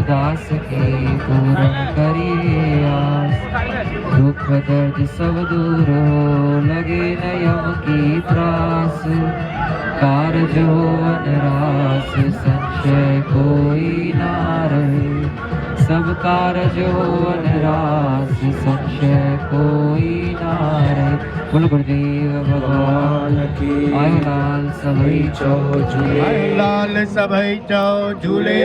दास की पूर्ण करिए आस। दुख दर्द सब दूर हो लगे न यम की त्रास। कारज हो अनरास संशय कोई ना रहे। सब कारज हो अनरास संशय कोई ना रहे। बोलो गुरुदेव भगवान की। आयो लाल सभई चौ झूले। आयो लाल सभई चौ झूले।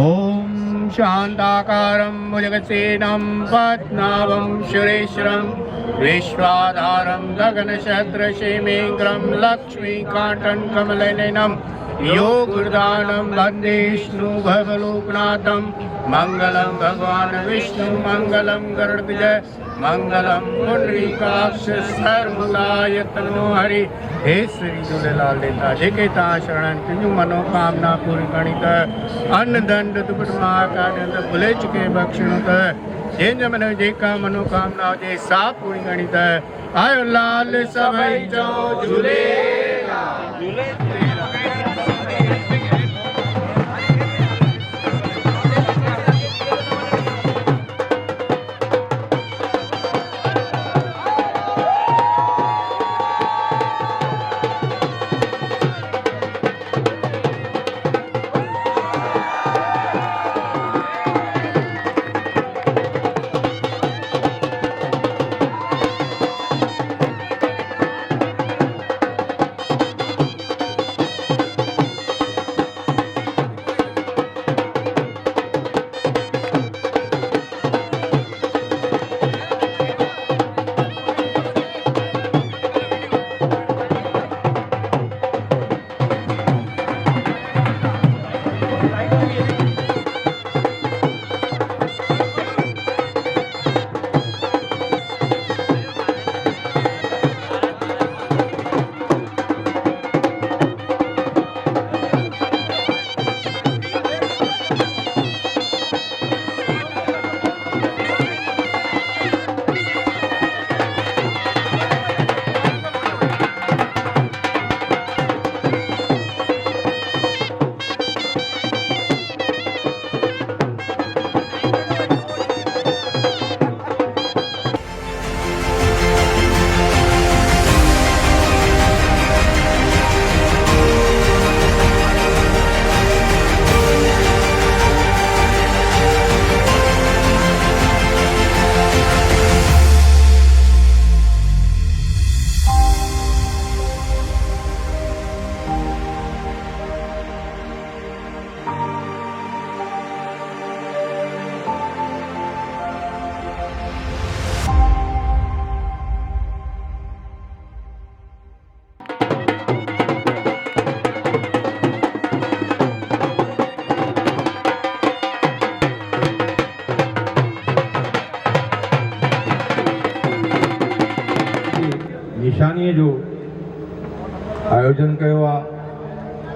ओम शांताकारं भुजगसेनं पद्मनाभं सुरेश्वरं विश्वाधारं गगनशत्रसेमेन्द्रं लक्ष्मीकान्तं कमलनयनं योगुर्दानं वन्दे विष्णु भवलोकनाथं। मंगलम भगवान विष्णु मंगलम गरुड़ध्वज मंगलम पुंडरीकाक्ष सर्वदायतनो हरि। हे श्री झूलेलाल देता जेके तव्हां शरणनि तुंहिंजूं मनोकामना पूरी कणी त अन्न दंड दुपट महाकार्य त भुले चुके बख़्शणो त जंहिंजे मन जेका मनोकामना हुजे सा पूरी कणी त आयो लाल सभई चओ झूलेलाल झूलेलाल। निशानीअ जो आयोजन कयो आहे।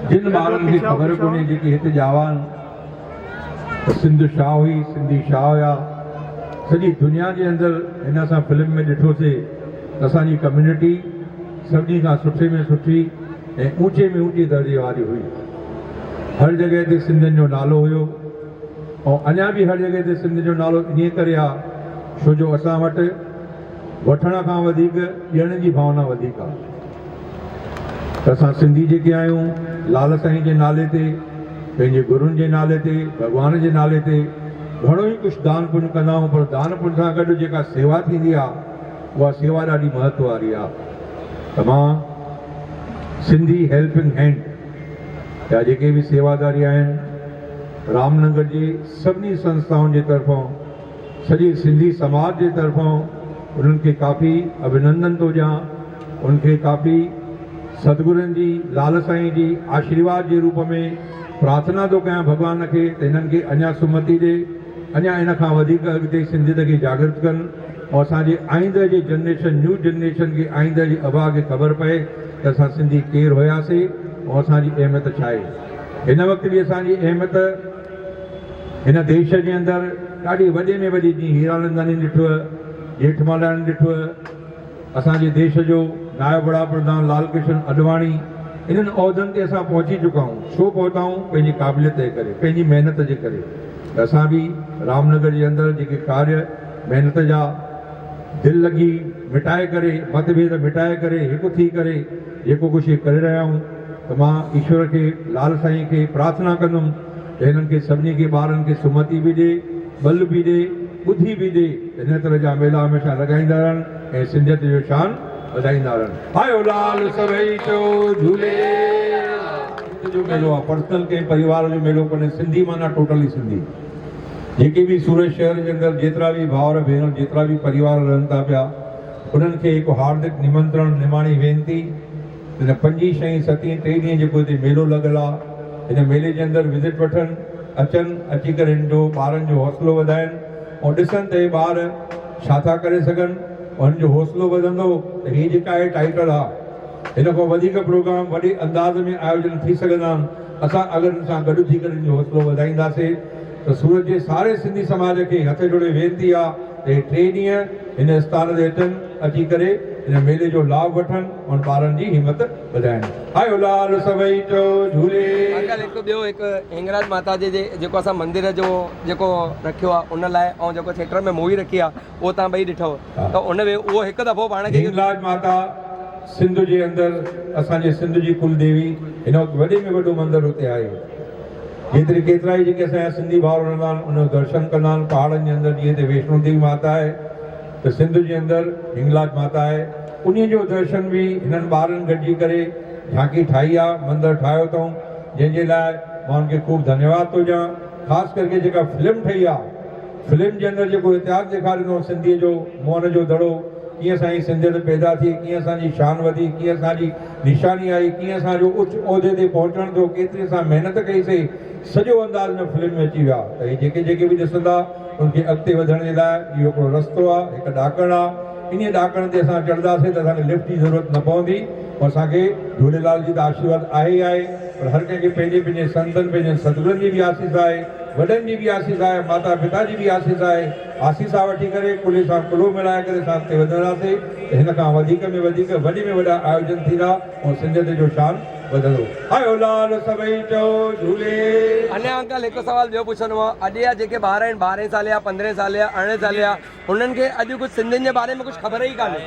जिन ॿारनि खे ख़बर कोन्हे जेके हिते ॼावा आहिनि सिंध छा हुई, सिंधी छा हुया, सॼी दुनिया जे अंदरि हिन असां फिल्म में ॾिठोसीं त असांजी कम्यूनिटी सभिनी खां सुठे में सुठी ऐं ऊचे में ऊची दर्जे वारी हुई। हर जॻह ते सिंधियुनि जो नालो हुयो ऐं अञा बि हर जॻह ते सिंध जो नालो इन करे आहे छो जो असां वटि वठण खां वधीक ॾियण जी भावना वधीक आहे। त असां सिंधी जेके आहियूं लाल साईं जे नाले ते, पंहिंजे गुरुनि जे नाले ते, भॻवान जे नाले ते घणो ई कुझु दान पुण्य कंदा आहियूं, पर दान पुण्य सां गॾु जेका सेवा थींदी आहे उहा सेवा ॾाढी महत्व वारी आहे। त मां सिंधी हेल्पिंग हैंड या जेके बि सेवादारी आहिनि रामनगर जी सभिनी संस्थाउनि जे तरफ़ां, सॼे सिंधी समाज जे तरफ़ां उन्हनि खे काफ़ी अभिनंदन थो ॾियां, उनखे काफ़ी सतगुरुनि जी लाल साईं जी आशीर्वाद जे रूप में प्रार्थना थो कयां भॻवान खे त हिननि खे अञा सुमति ॾे, अञा इन खां वधीक अॻिते सिंधियत खे जागृत कनि और असांजे आईंदह जे जनरेशन, न्यू जनरेशन खे आईंदह जी अबा खे ख़बर पए त असां सिंधी केरु हुयासीं और असांजी अहमियत छा आहे। हिन वक़्तु बि असांजी अहमियत हिन देश जे अंदरि ॾाढी वॾे में वॾी, जीअं हीरानंदानी ॾिठो, जेठमलानी ॾिठो, असांजे देश जो नायब वड़ा प्रधान लाल कृष्ण अडवाणी, इन्हनि उहिदनि ते असां पहुची चुका आहियूं। छो पहुता आहियूं? पंहिंजी क़ाबिलियत जे करे, पंहिंजी महिनत जे करे। असां बि रामनगर जे अंदरि जेके कार्य महिनत जा दिलि लॻी मिटाए करे, मतभेद मिटाए करे, हिकु थी करे जेको कुझु करे रहिया आहियूं, त मां ईश्वर खे, लाल साईं खे प्रार्थना कंदुमि त हिननि खे सभिनी खे ॿारनि खे सुमति बि ॾे, बल बि ॾे, ॿुधी बि ॾे, हिन तरह जा मेला हमेशह लॻाईंदा रहनि ऐं सिंधियत जो शान वधाईंदा रहनि। आयो लाल सभई चो झूले जो मेलो आहे, पर्सनल कंहिं परिवार जो मेलो कोन्हे, सिंधी माना टोटली सिंधी। जेके बि सूरत शहर जे अंदरि जेतिरा बि भाउर भेनर, जेतिरा बि परिवार रहनि था पिया, उन्हनि खे हिकु हार्दिक निमंत्रण, निमाणी वेनिती, हिन 5, 6, 7, 3 ॾींहं जेको हिते मेलो लॻल आहे, हिन मेले जे अंदरि विज़िट वठनि, अचनि, अची करे हिन जो ॿारनि जो हौसलो वधाइनि ऐं ॾिसनि त हे ॿार छा था करे सघनि और हिन जो हौसलो वधंदो त हीअ जेका आहे टाइटल आहे, हिन खां वधीक प्रोग्राम वॾे अंदाज़ में आयोजन थी सघंदा आहिनि। असां अगरि हिन सां गॾु थी करे हिन जो हौसलो वधाईंदासीं त सूरत जे सारे सिंधी समाज खे हथ जोड़े वेनिती आहे त हे 3 ॾींहं हिन स्थान ते अचनि, अची करे हिन मेले जो लाभ वठनि और ॿारनि जी हिम्मत वधाइनि। आयो लाल सभई चो झूले। अंकल हिकु ॿियो हिकु हिंगराज माता जे जेको असां मंदिर जो जेको रखियो आहे उन लाइ ऐं जेको थिएटर में मूवी रखी आहे उहो तव्हां ॿई ॾिठो त उन में उहो हिकु दफ़ो पाण खे हिंगराज माता सिंध जे अंदरि, असांजे सिंध जी कुल देवी, हिन वक़्तु वॾे में वॾो मंदरु हुते आहे। जेतिरे केतिरा ई जेके असांजा सिंधी भाउर रहंदा आहिनि उन जो दर्शन कंदा आहिनि। पहाड़नि जे अंदरि जीअं त वैष्णो देवी माता आहे त सिंध जे अंदरि हिंगलाज माता आहे, उन जो दर्शन बि हिननि ॿारनि गॾिजी करे झांकी ठाही आहे, मंदरु ठाहियो अथऊं, जंहिंजे लाइ मां उनखे ख़ूब धन्यवाद थो ॾियां। ख़ासि करके जेका फिल्म ठही आहे, फिल्म जे अंदरि जेको इतिहास ॾेखारींदो सिंधीअ जो, मोहन जो दड़ो, कीअं असांजी सिंधियत पैदा थी, कीअं असांजी शान वधी, कीअं असांजी निशानी आई, कीअं असांजो उच उहिदे ते पहुचण थियो, केतिरी असां महिनत कईसीं, सॼो अंदाज़ में फिल्म में अची विया। त हे जेके जेके बि ॾिसंदा उनखे अॻिते वधण जे लाइ इहो हिकिड़ो रस्तो आहे, हिकु ॾाकण आहे। इन ॾाकण ते असां चढ़ंदासीं त असांखे लिफ्ट जी ज़रूरत न पवंदी और असांखे झूलेलाल जी त आशीर्वाद आहे ई आहे, पर हर कंहिंखे पंहिंजे पंहिंजे संतनि, पंहिंजे सतगुरुनि जी बि आसीस आहे, वॾनि जी बि आसीस आहे, माता पिता जी बि आसीस आहे। आसीसा वठी करे कुल्हे सां कुल्हो मिलाए करे असां अॻिते वधंदासीं त हिन खां वधीक में वधीक वॾे में वॾा आयोजन थींदा ऐं सिंधियत जो शान वधंदो। आयो लाल सभई चओ झूले। अञा अंकल हिकु सवाल ॿियो पुछणो आहे, अॼु जा जेके ॿार आहिनि 12 साल या 15 साल या 18 साल या उन्हनि खे अॼु कुझु सिंधियुनि जे बारे में कुझु ख़बर ई कान्हे।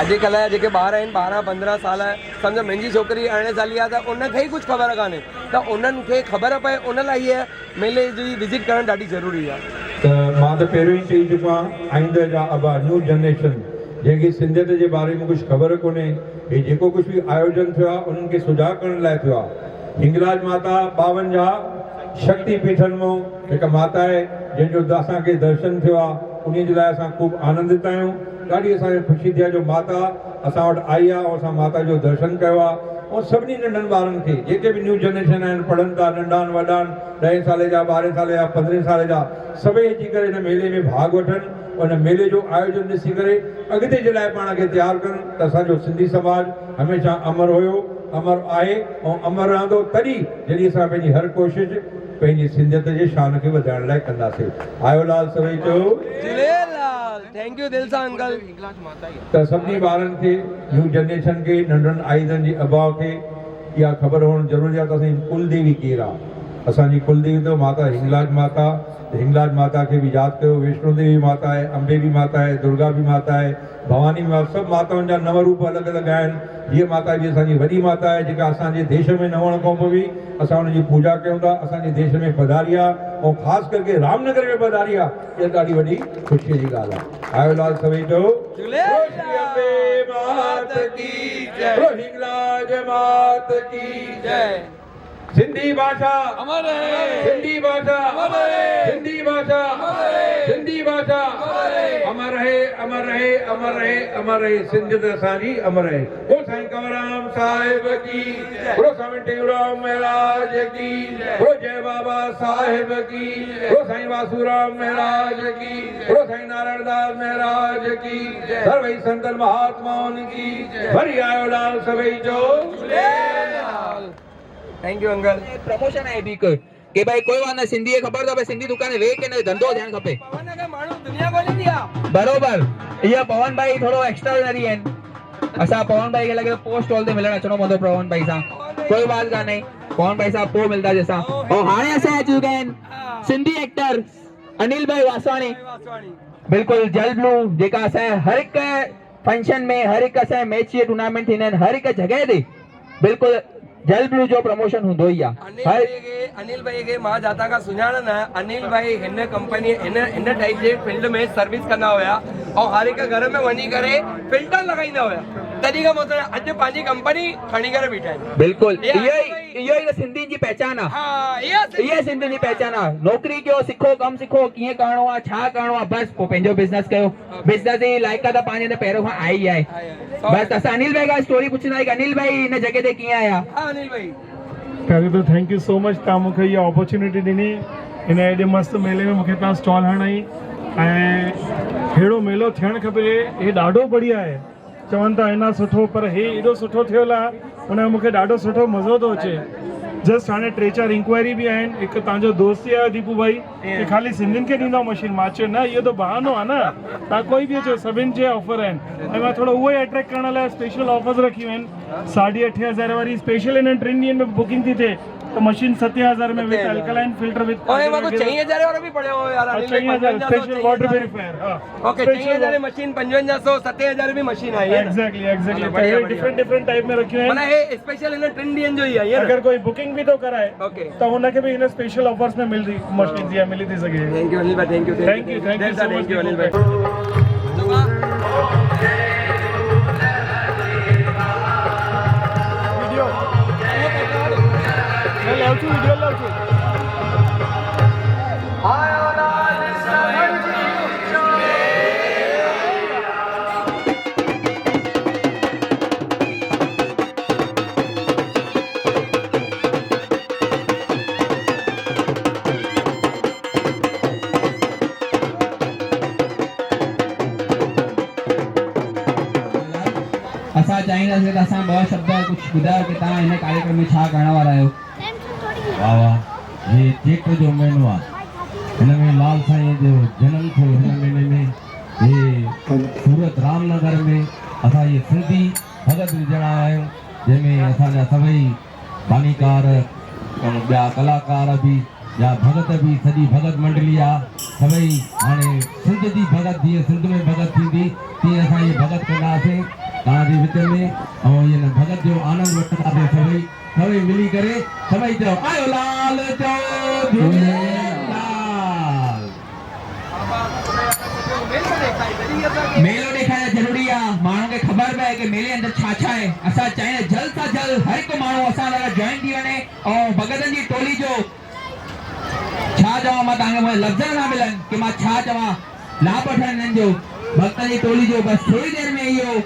अॼुकल्ह जा जेके ॿार आहिनि 12-15 साल, सम्झो मुंहिंजी छोकिरी 18 साल आहे त उनखे ई कुझु ख़बर कान्हे, त उन्हनि खे ख़बर पए उन लाइ हीअ मेले जी विज़िट करणु ॾाढी ज़रूरी आहे। त मां त पहिरियों ई चई चुको आहियां, आईंदह जा अबा, न्यू जनरेशन जंहिंखे सिंधियत जे बारे में कुझु ख़बर कोन्हे, हे जेको कुझु बि आयोजन थियो आहे उन्हनि खे सुजाॻ करण लाइ थियो आहे। हिंगलाज माता 52 शक्ति पीठनि मां हिकु माता आहे जंहिंजो असांखे दर्शन थियो आहे, उन जे लाइ असां ख़ूब आनंदित आहियूं। ॾाढी असांखे ख़ुशी थी आहे जो माता असां वटि आई आहे ऐं असां माता जो दर्शन कयो आहे। ऐं सभिनी नंढनि ॿारनि खे, जेके बि न्यू जनरेशन आहिनि, पढ़नि था, नंढा वॾा, 10 साल जा, 12 साल जा, 15 साल जा, सभई अची करे हिन मेले में भाॻु वठनि उन मेले जो आयोजन ॾिसी करे अॻिते जे लाइ पाण खे तयारु कनि त असांजो सिंधी समाज हमेशह अमर हुयो, अमर आहे ऐं अमर रहंदो तॾहिं जॾहिं असां पंहिंजी हर कोशिशि पंहिंजी सिंधियत जे शान खे वधाइण लाइ कंदासीं। आयो लाल सभई चयो झूलेलाल। थैंक यू दिल सां अंकल। त सभिनी ॿारनि खे न्यू जनरेशन खे नंढड़नि आईदनि जी अबाव खे इहा ख़बर हुअणु ज़रूरी आहे त असांजी कुलदेवी केरु आहे। असांजी कुलदेवी त माता हिंगलाज माता, हिंगलाज माता खे बि यादि कयो। वैष्णो देवी माता आहे, अम्बे बि माता आहे, दुर्गा बि माता आहे, भवानी बि माता, सभु माताउनि जा नव रूप अलॻि अलॻि आहिनि। हीअ माता जी असांजी वॾी माता आहे जेका असांजे देश में न हुअण खां पोइ बि असां हुनजी पूॼा कयूं था। असांजे देश में पधारी आहे ऐं ख़ासि करके रामनगर में पधारी आहे। इहा ॾाढी वॾी ख़ुशीअ जी ॻाल्हि आहे। आयो लाल सभई चयो हिंगलाज मात की जय। सिंधी भाषा अमर है, सिंधी भाषा अमर है, सिंधी भाषा अमर है, सिंधी भाषा अमर है, अमर है, अमर है, अमर है। सिंधियत असांजी अमर है। ओ साईं कंवरराम साहिब की, ओ स्वामी टेऊराम महाराज की, ओ जय बाबा साहिब की, ओ साईं वासुराम महाराज की, ओ साईं नारायणदास महाराज की, सर्वई संतन महात्माओं की। वरी आयो लाल सभई जो Jhulelal. Thank you uncle. Promotion आहे बि के भाई कोई वांदो न, सिंधी खे ख़बर अथव सिंधी दुकान वेह के न धंधो थियणु खपे। बरोबर इहा पवन भाई थोरो एक्स्ट्राऑर्डिनरी आहिनि। असां पवन भाई खे लॻे पोस्ट हॉल ते मिलण अचणो पवंदो पवन भाई सां। कोई बात कान्हे, पवन भाई सां पोइ मिलंदा जंहिंसां। ऐं हाणे असां अची चुका आहिनि सिंधी एक्टर अनिल भाई वासवाणी। बिल्कुलु जल ब्लू जेका असांजे हर हिकु फंक्शन में, हर हिकु असांजे मैच जे टूर्नामेंट थींदा आहिनि, हर हिकु जॻह ते बिल्कुलु जल ब्लू जो प्रमोशन हूंदो ई आहे। अनिल भाई के मां जाता का सुञाण न। अनिल भाई हिन कंपनी हिन टाइप जे फील्ड में सर्विस कंदा हुया और हर हिकु घर में वञी करे फिल्टर लॻाईंदा हुया। तॾहिं खां मतिलबु अॼु पंहिंजी कंपनी खणी करे बीठा आहिनि। बिल्कुलु इहो ई सिंधियुनि जी पहचान आहे। इहा सिंधियुनि जी पहचान आहे। नौकिरी कयो, सिखो, कमु सिखो, कीअं करणो आहे, छा करणो आहे, बसि पोइ पंहिंजो बिज़नेस कयो। बिज़नेस जी लाइक़त पंहिंजे त पहिरियों खां आई आहे। बसि असां अनिल भाई खां स्टोरी पुछंदा आहियूं अनिल भाई हिन जॻह ते कीअं आया। अनिल भाई पहिरियों त थैंक यू सो मच, तव्हां मूंखे इहा अपॉर्चुनिटी ॾिनी हिन एॾे मस्तु मेले में मूंखे तव्हां स्टॉल हणाई। ऐं अहिड़ो मेलो थियणु खपे, हे ॾाढो बढ़िया आहे। चवनि था अञा सुठो, पर हे एॾो सुठो थियल आहे, हुनमें मूंखे ॾाढो सुठो मज़ो थो अचे। जस्ट हाणे 3-4 इंक्वायरी बि आहिनि। हिकु तव्हांजो दोस्त ई आहे दीपू भाई, कि खाली सिंधियुनि खे ॾींदो मशीन। मां चयो न, इहो त बहानो आहे न, तव्हां कोई बि अचो, सभिनि जे ऑफर आहिनि। ऐं मां थोरो उहो ई अट्रैक्ट करण लाइ स्पेशल ऑफर्स रखियूं आहिनि। 8,500 वारी स्पेशल हिन 3 ॾींहंनि में बुकिंग थी थिए तो मशीन 7,000 में विद अल्कलाइन फिल्टर विद ओए मां को 6,000 वाला भी पड़े हो यार। 6,000 स्पेशल वाटर प्यूरिफायर। हां ओके 6,000 मशीन 5500 7,000 भी मशीन आई है। एग्जैक्टली डिफरेंट टाइप में रखियो है। माने हे स्पेशल इन ट्रेंडियन जो ही है। अगर कोई बुकिंग भी तो कराए ओके तो उनके भी इन स्पेशल ऑफर्स में मिल रही मशीन या मिली थी सके। थैंक यू अनिल भाई, थैंक यू अनिल भाई। वीडियो लाओ छू। असां चाहींदासीं त असां ॿ शब्द कुझु ॿुधायो कि तव्हां हिन कार्यक्रम में छा करण वारा आहियो। वाह वाह, ये चेट जो महीनो आहे, हिन में लाल साईं जो जनम थियो हिन महीने में। ये सूरत रामनगर में असां ये सिंधी भगत विझण आया आहियूं, जंहिंमें असांजा सभई बानीकार ॿिया कलाकार बि या भगत भी, सॼी भगत मंडली आहे। सभई हाणे सिंध जी भगत, जीअं सिंध में भगत थींदी तीअं असां ये भगत कंदासीं तव्हांजे विच में, ऐं इन भगत जो आनंद वठंदासीं सभई मिली करे। सभई चओ आयो लाल, चओ झूलेलाल। मेलो ॾेखारणु ज़रूरी आहे, माण्हुनि खे ख़बर पए कि मेले अंदरि छा छा आहे। असां चाहियूं जल्द सां जल्द हर हिकु माण्हू असां सां जॉइन थी वञे। ऐं भगतनि जी टोली जो छा चवां, मां तव्हांखे मुंहिंजे लफ़्ज़ न मिलनि कि मां छा चवां। लाभ वठण हिननि जो, भगतनि जी टोली जो। बसि थोरी देरि में इहो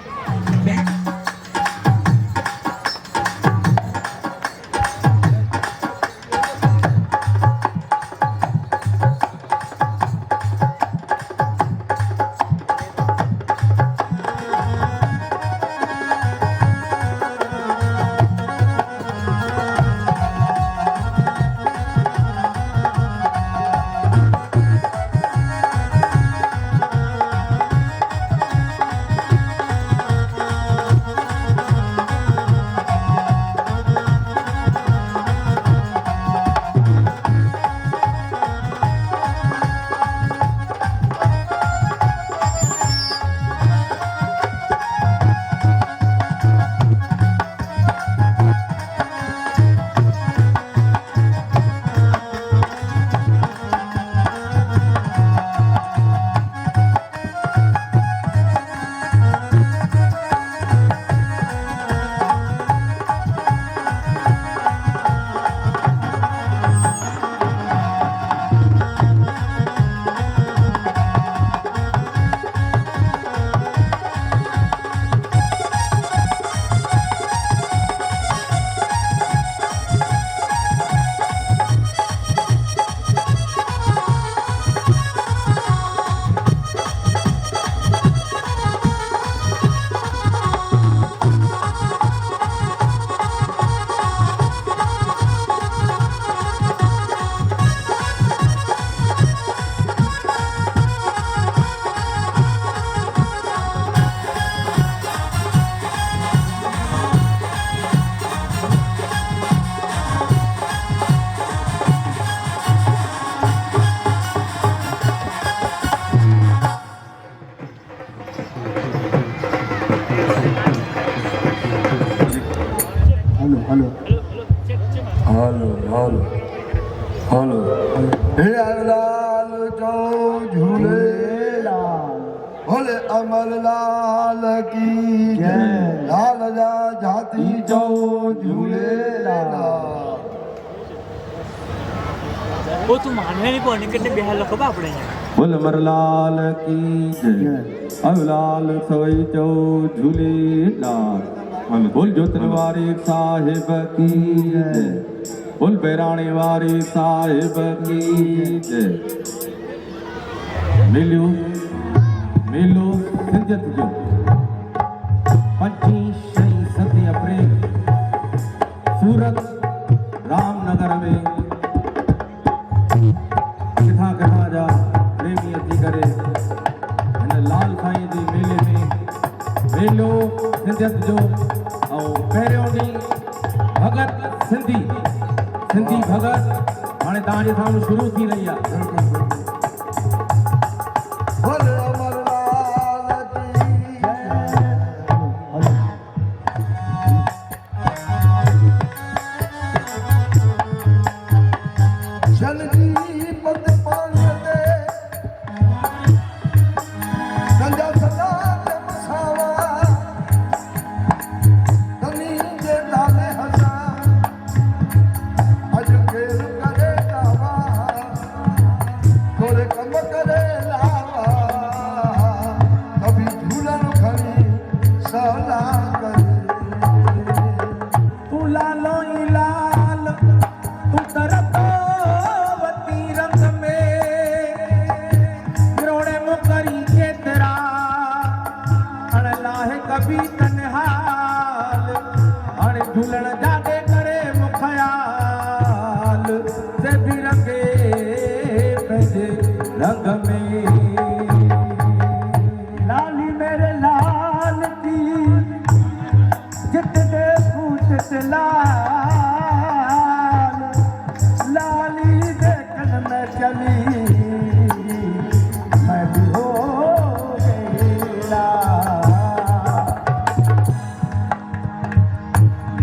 बोले अमर लाल की जय। लाल जा जाती जो झूलेलाल। वो तू माने नहीं पौने कितने बिहार लोग कब आपने बोल अमरलाल की जय। अमरलाल सोई जो झूलेलाल। बोल जोतन वारे साहिब की जय। बोल बैराणे वारे साहिब की जय। मिलो मिलो सिंजत जो 25-27 अप्रैल सूरत रामनगर में किथा किथा जा प्रेमी अची करे हिन लाल साईं जे मेले में मेलो सिंधियत जो ऐं पहिरियों ॾींहुं भगत सिंधी भगत हाणे तव्हांजे साम्हूं शुरू थी रही आहे। बोले अमर लाल की जय। जल जी पत पाणी ते संजा सदा ते मसावा तनी जे डाले हसा अज खेल करे लावा थोड़े कम करे लावा कभी झूलन खड़ी सला करे। तू लालो ई लाल तू तरतो वती रंग में रोड़े मुकरी केतरा अण लाहे कभी तनहाल अण झूलण जादे करे मुखयाल से भी रंगे पंहिंजे रंग में। लाली मेरे लाल की जित दे पूछ लाल लाली देखन में चली मैं भी हो गई लाल।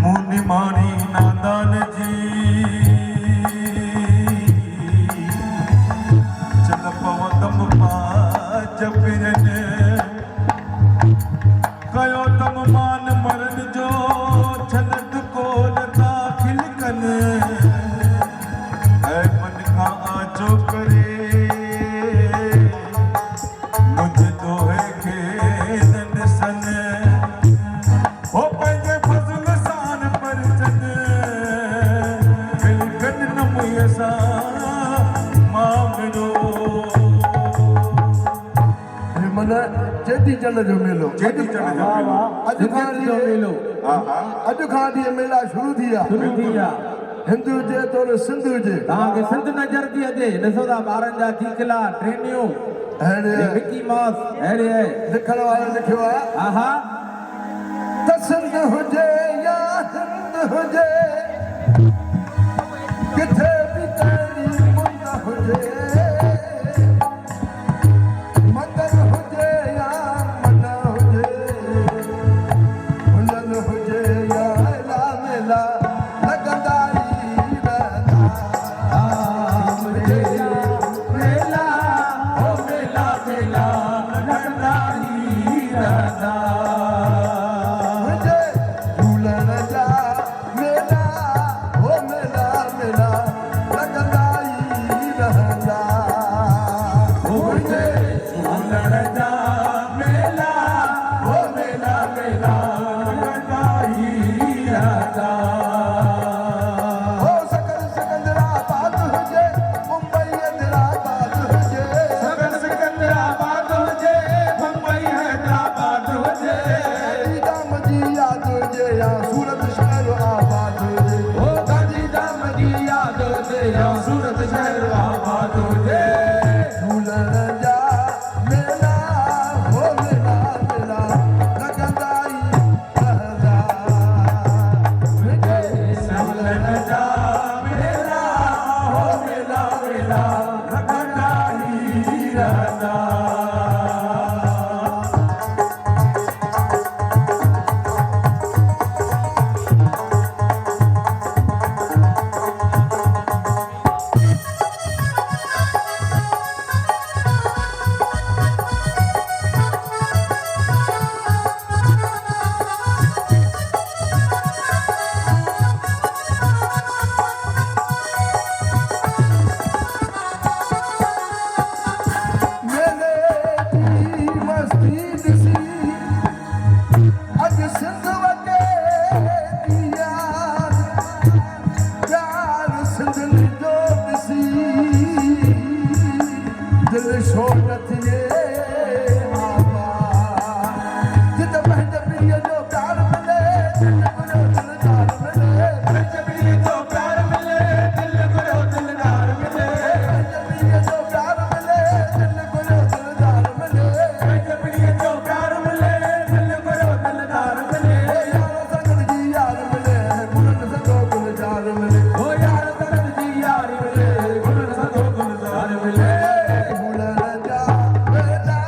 मुनि मानी नादान जी चल पवतम पाज पिरन कयो तम मान मरन जो छलत कोल दाखिल कन ऐ मन का आजो करे मुझ तो है खेदन सन ओ पंहिंजे फज़ल सान पर जन बिलकन न मुए सां मामिलो। हे मन चेटी चंड जो मेलो। चेटी चंड जो मेलो। अॼु खां जो मेलो अॼु खां ॾींहुं मेला शुरू थी विया। शुरू थी विया। हिंदू हुजे तो सिंध हुजे तव्हांखे सिंध नज़र थी अचे ॾिसो था ॿारनि जा चीकला ट्रेनियूं अहिड़े मिकी माउस अहिड़े आहे। लिखण वारो लिखियो आहे हा हा त सिंध हुजे या हिंद हुजे किथे बि कहिड़ी मुंद हुजे मंदर हुजे या मन हुजे मुंडन हुजे या मेला मेला लॻंदा ई रहंदा। मुझे मेला ओ मेला मेला लॻंदा ई रहंदा। हुजे झूलण जा मेला हो मेला मेला लॻंदा ई रहंदा। मुझे झूलण जा मेला ओ मेला मेला लॻंदा ई रहंदा। हो सकल सिकंदराबाद हुजे मुंबई हैदराबाद हुजे सकल सिकंदराबाद हुजे मुंबई हैदराबाद हुजे रथ ये मामा जित बहन प्रिय जो प्यार मिले दिल को दिलदार मिले बहन प्रिय जो प्यार मिले दिल को दिलदार मिले बहन प्रिय जो प्यार मिले दिल को दिलदार मिले बहन प्रिय जो प्यार मिले दिल को दिलदार मिले ओ यार संग जी यार मिले गुण सगो गुलजार मिले ओ यार संग जी यार मिले गुण सगो गुलजार मिले गुण राजा मेला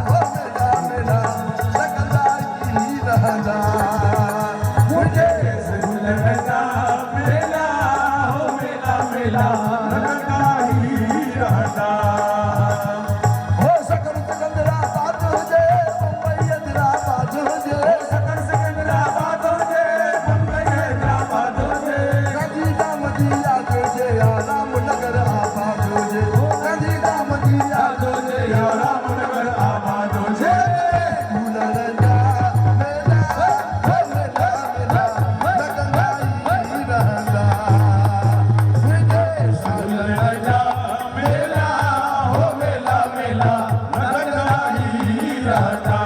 हो मेला मेला लगदा की रहदा मुझे गुण राजा मेला हो मेला मेला लगदा ही रहदा हो सकल सिकंदरा बात हो जे मुंबई अदरा बात हो जे सकल सिकंदरा बात हो जे मुंबई अदरा बात हो जे कदी दामदी याद हो जे राम नगर आबाद हो जे कदी दामदी याद हो जे राम नगर आबाद हो जे गुण राजा मेला हो मेला मेला लगदा ही रहदा मुझे गुण राजा मेला हो मेला मेला लगदा ही रहदा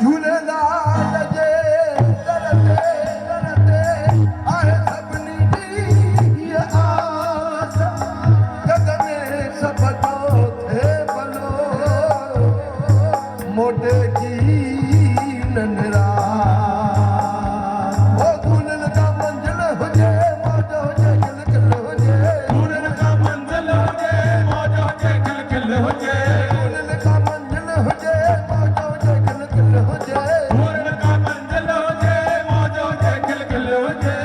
झूलेलाल जे दरते दरते आहे सभिनी जी आस गगने सभ जो थे भलो मोटे की नंदरा ओ गुनन का मंजिल हुजे मौज हुजे किल किल हुजे गुनन का मंजिल हुजे मौज हुजे किल किल हुजे गुनन का मंजिल हुजे मौज हुजे किल किल हुजे गुनन का मंजिल हुजे मौज हुजे किल किल हुजे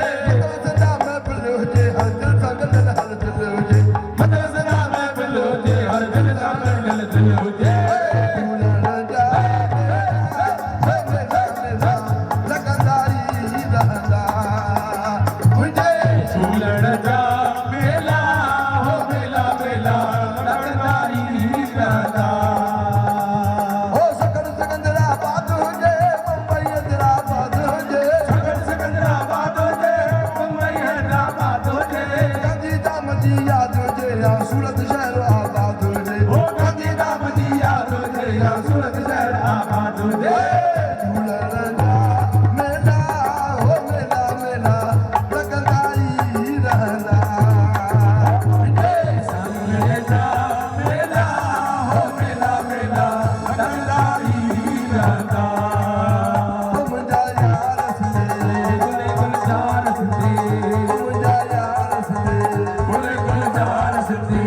सदा में बिल हुजे हर दिल सा गल हर दिल हुजे मतलब सदा में बिल हुजे हर दिल सा गल दिल हुजे गुनन राजा मेला मेला लगदा ही रहदा मुझे झूलण जा मेला हो मेला मेला लगदा ही रहदा हो सकल सिकंदरा बात हो जे मुंबई हैदराबाद हो जे सकल सिकंदरा बात हो जे मुंबई हैदराबाद हो जे कदी दामदी याद हो जे या सूरत शहर आबाद हो जे हो कदी दामदी याद हो जे या सूरत शहर आबाद हो जे झूलण जा मेला हो मेला मेला लगदा ही रहदा मुझे झूलण जा मेला हो मेला मेला लगदा ही रहदा मुझा यार सदे गुले गुलजार सदे मुझा यार सदे गुले गुलजार सदे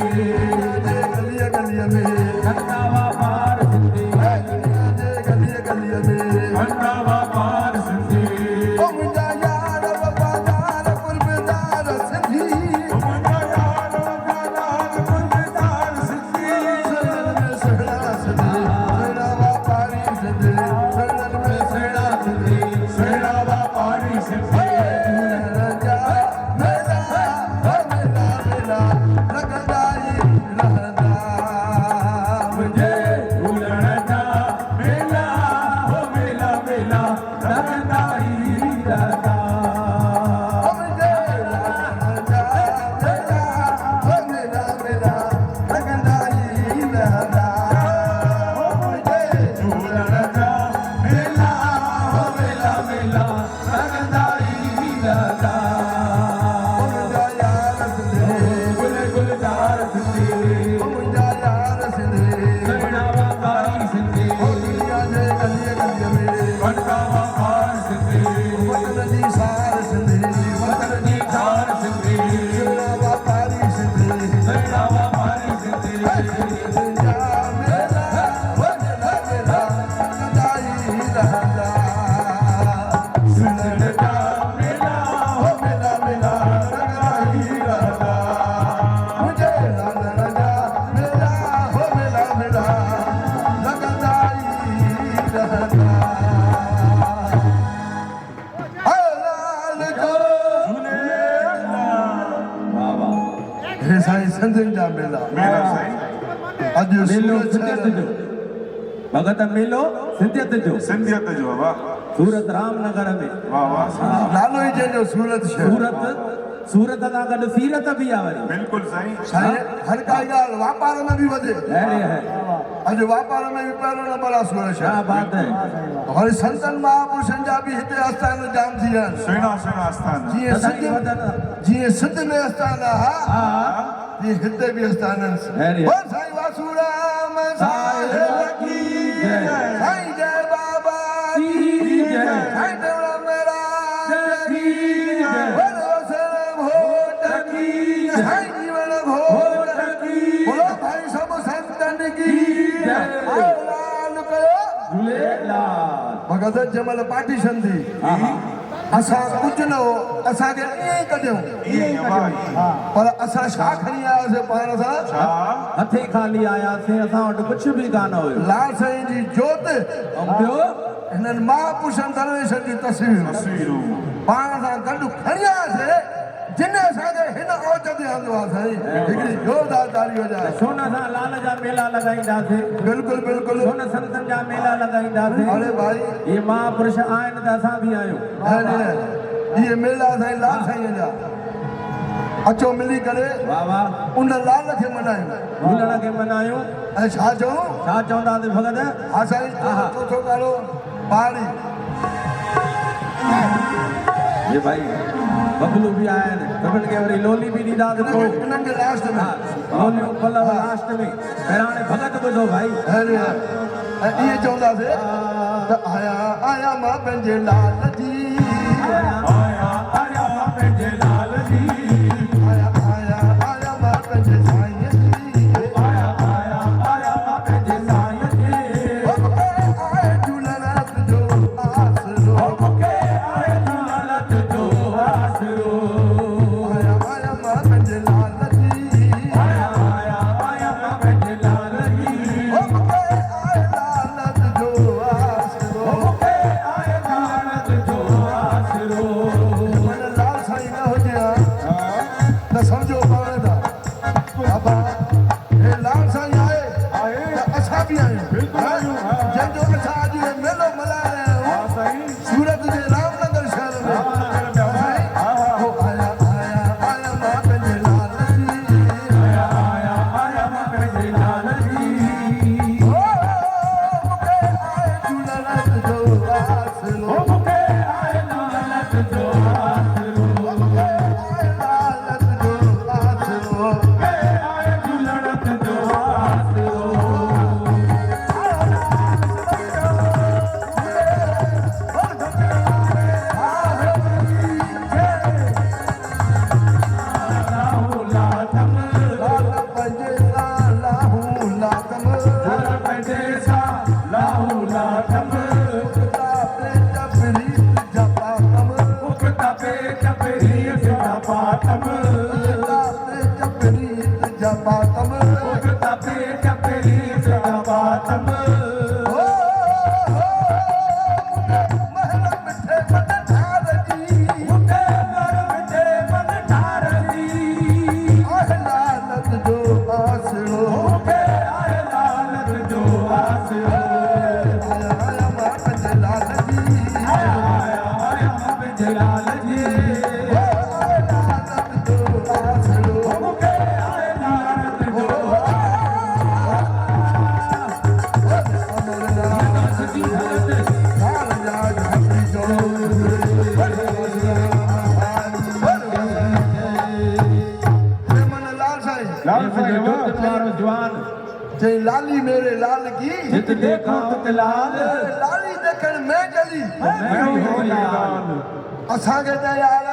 गलिया गलिया में घंटावा पार सदे गलिया गलिया में घंटावा पार सदे ओ मुझा यार वफादार कुर्बदार सदी ओ मुझा यार वफादार कुर्बदार सदी सदन में सहरा सदे सहरा व्यापारी सदे सदन में सहरा सदे सहरा व्यापारी सदे राजा मेला हो मेला मेला लगदा ही रहदा मुझे झूलण जा मेला हो मेला मेला लगदा ही रहदा मुझे झूलण जा मेला हो मेला मेला लगदा ही रहदा मुझे झूलण जा मेला हो मेला मेला लगदा ही रहदा मुझा यार सदे गुल गुलजार सदे मुझा यार सदे सहरा व्यापारी सदे ओ दुनिया जे गलिया गलिया में घंटावा पार सदे वतन जी सार सदे वतन जी सार सदे सहरा व्यापारी सदे सहरा व्यापारी सदे जा मेला हो मेला मेला लगदा ही रहदा झूलण जा मेला हो मेला हे साईं संधियुनि जा मेला अॼु सूरत शहर जो भगत मेलो सिंधियत जो सिंधियत जो वाह सूरत रामनगर में वाह वाह नालो ई जंहिंजो सूरत शहर सूरत सां गॾु सीरत बि आहे वरी बिल्कुल सही साईं हर का ॻाल्हि वापार में बि वधे है अॼु वापार में बि पहिरियों नंबर आहे सूरत क्या शहर बात है वरी संतनि महापुरुषनि जा बि हिते आस्थान जाम थी विया आहिनि सुहिणा सुहिणा आस्थान जीअं सिंध में आस्थान आहे तीअं हिते बि आस्थान आहिनि बोल साईं वासूराम साहिब की जय साईं जय बाबा की जय साईं टेऊंराम महाराज की जय बोल वसण भोट की साईं जीवन भोट की बोलो भाई सब संतन की जय लाल कयो झूलेलाल भगत जमल पार्टीशन थी असां कुझु न हो असांखे ईअं ई कढियूं पर असां छा खणी आयासीं पाण सां हथे खाली आयासीं असां वटि कुझु बि कान हुयो लाल साईं जी जोत ऐं ॿियो हिननि महापुरुषनि दरवेशनि जी तस्वीरूं पाण सां गॾु खणी आयासीं जिन असांखे हिन औज ते हंधो आहे साईं हिकिड़ी ज़ोरदार ताली वॼाए सोन सां लाल जा मेला लॻाईंदासीं बिल्कुलु बिल्कुलु सोन संतनि जा मेला लॻाईंदासीं अरे भाई इहे महापुरुष आहिनि त असां बि आहियूं अरे इहे मेला साईं लाल साईं जा अचो मिली करे वाह वाह उन लाल खे मनायूं झूलण खे मनायूं ऐं छा चऊं छा चवंदासीं भगत हा साईं चोथों गालो पहाड़ी ये भाई बबलू भी आया है सभिनि खे वरी लोली भी ॾींदासीं पोइ इन्हनि खे लास्ट में लोलियूं पलव लास्ट में पहिरां हाणे भगत ॿुधो भाई अरे ऐं इहे चवंदासीं त आया आया मां पंहिंजे लाल जी आया आया मां पंहिंजे लाल जी आया आया आया मां पंहिंजे साईं जी आया आया आया मां पंहिंजे साईं जी ओ मूंखे आए झूलनाथ जो आसरो मूंखे आए झूलनाथ जो आसरो आया आया मां पंहिंजे लाल जी आया आया आया मां पंहिंजे लाल जी ओ मूंखे आए लालच जो आसरो मूंखे आए झूलनाथ जो आसरो मन लाल साईं न हुजे हा त सम्झो पाण था बाबा हे लाल साईं आए त असां बि आहियूं बिल्कुलु आहियूं, हा। जंहिंजो असां अॼु हे मेलो मल्हाए रहिया आहियूं साईं सूरत जे रामनगर शहर में रामनगर में साईं, हा हा ओ आया आया आया मां पंहिंजे लाल जी आया आया आया मां पंहिंजे लाल जी ओ मूंखे आए झूलनाथ जो आसरो मूंखे आए झूलनाथ जो आसरो मूंखे आए लालच जो आसरो मूंखे आए झूलनाथ जो आसरो लाल पंहिंजे लाहू लातम पंहिंजे सा लाहू लाथम तापे तपरीत जपातम उकता पे चपरी सिधा पातम तापे तपरीत जपातम उकता पे चपरी सिधा पातम ओ महल मिठे मन ठार जी मुंडे मर मिटे मन ठार जी आह लालच जो आसरो मूंखे आए लालच जो आसरो आया आया मां पंहिंजे लाल जी आया आया आया मां पंहिंजे लाल जी आया लालच जो आसरो मूंखे आए लालच जो अमरनाथ जी लाल जा घाटी जो मन लाल साईं लाल साईं वाह प्यारो जवान चई लाली मेरे लाल की जित देखो तित लाल लाली देखण में चली मैं हो लाल असांखे त यार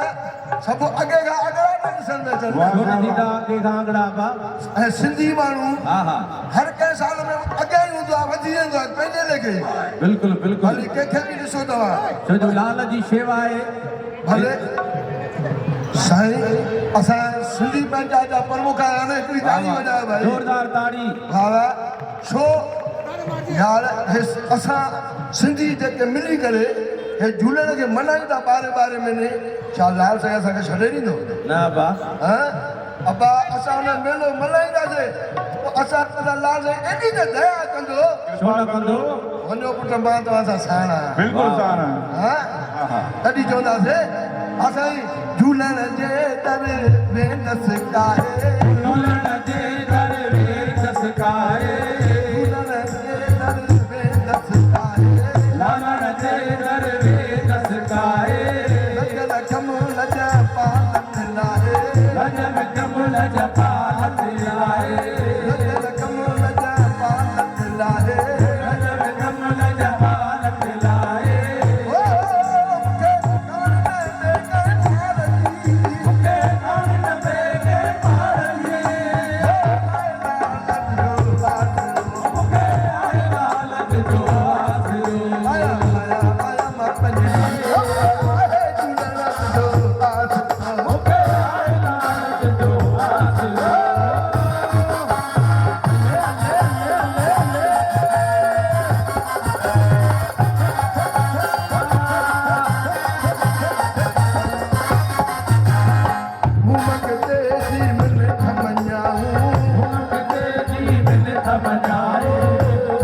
सभु अॻे खां अॻियां न ॾिसण में अचनि गुण थींदा अॻे खां अॻड़ा बा ऐं सिंधी माण्हू हा हा हर कंहिं साल में अॻियां ई हूंदो आहे वधी वेंदो आहे पंहिंजे लेखे बिल्कुलु भली बिल्कुलु कंहिंखे बि ॾिसो तव्हां छो जो लाल जी शेवा आहे भले साईं असां सिंधी पंहिंजा जा प्रमुख आहिनि हिकिड़ी ताली वॼाए भाई जोरदार ताड़ी भावा छो यार असां सिंधी जेके मिली करे हे झूलण खे मनाईंदा ॿारे ॿारे महीने छा लाल साईं असांखे छॾे ॾींदो ना बा हा अब्बा असां हुन मेलो मल्हाईंदासीं पोइ असां त लाल साईं एॾी त दया कंदो छो न कंदो वञो पुट मां तव्हां सां साण आहियां बिल्कुलु साण हा तॾहिं चवंदासीं असां झूलण जे दर वेंदसि काहे झूलण जे दर वेंदसि काहे झूलण जे दर वेंदसि काहे लालण जे दर वेंदसि काहे लजल कमल जा पालक लाहे लजन कमल जा पालक लाहे लजल कमल जा पालक लाहे लजन कमल जा पालक लाहे ओ के कान में भारती के कान में के पारलिए के आए लालच जो आसरो आया आया आया मां पंजे आहे झूलण जो आस के आए लालच जो आसरो मुमक ते जीवन खमन्याऊं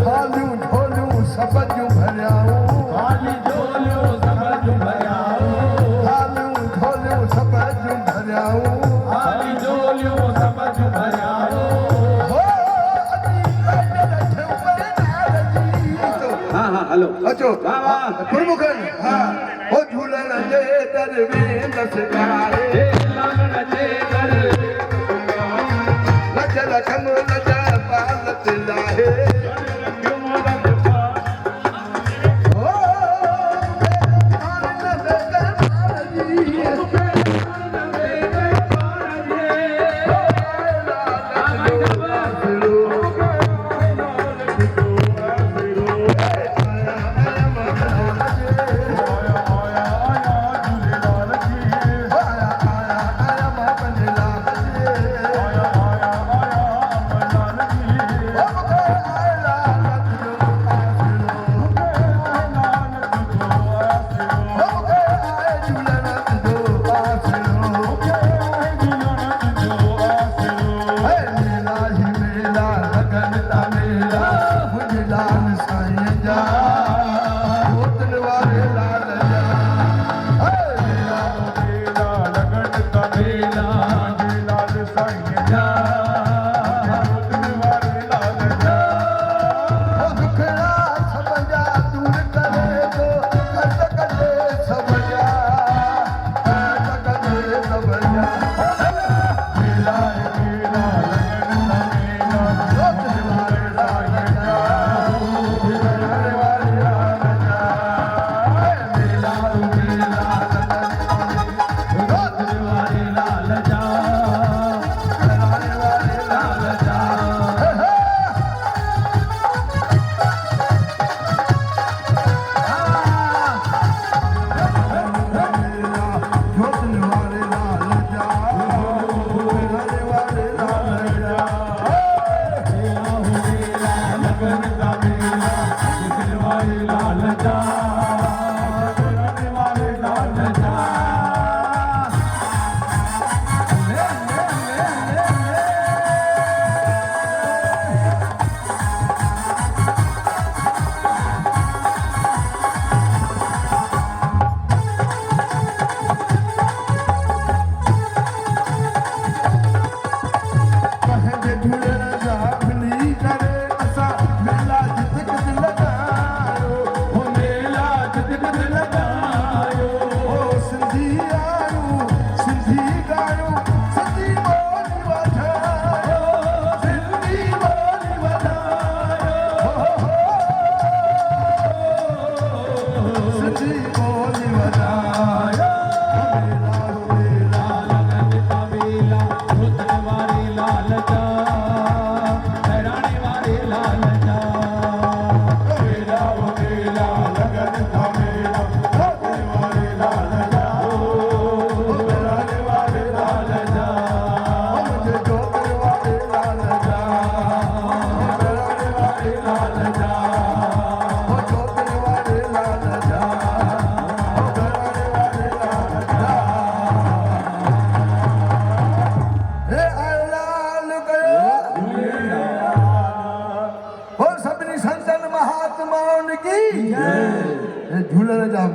थालियूं ढोलियूं सब जूं भरियाऊं थालियूं ढोलियूं सब जूं भरियाऊं हो अची हलो अचो गुरमुखन हा हो झूलण जे दर वेंदसि काहे लजल कमल जा पालक लाहे हो कान में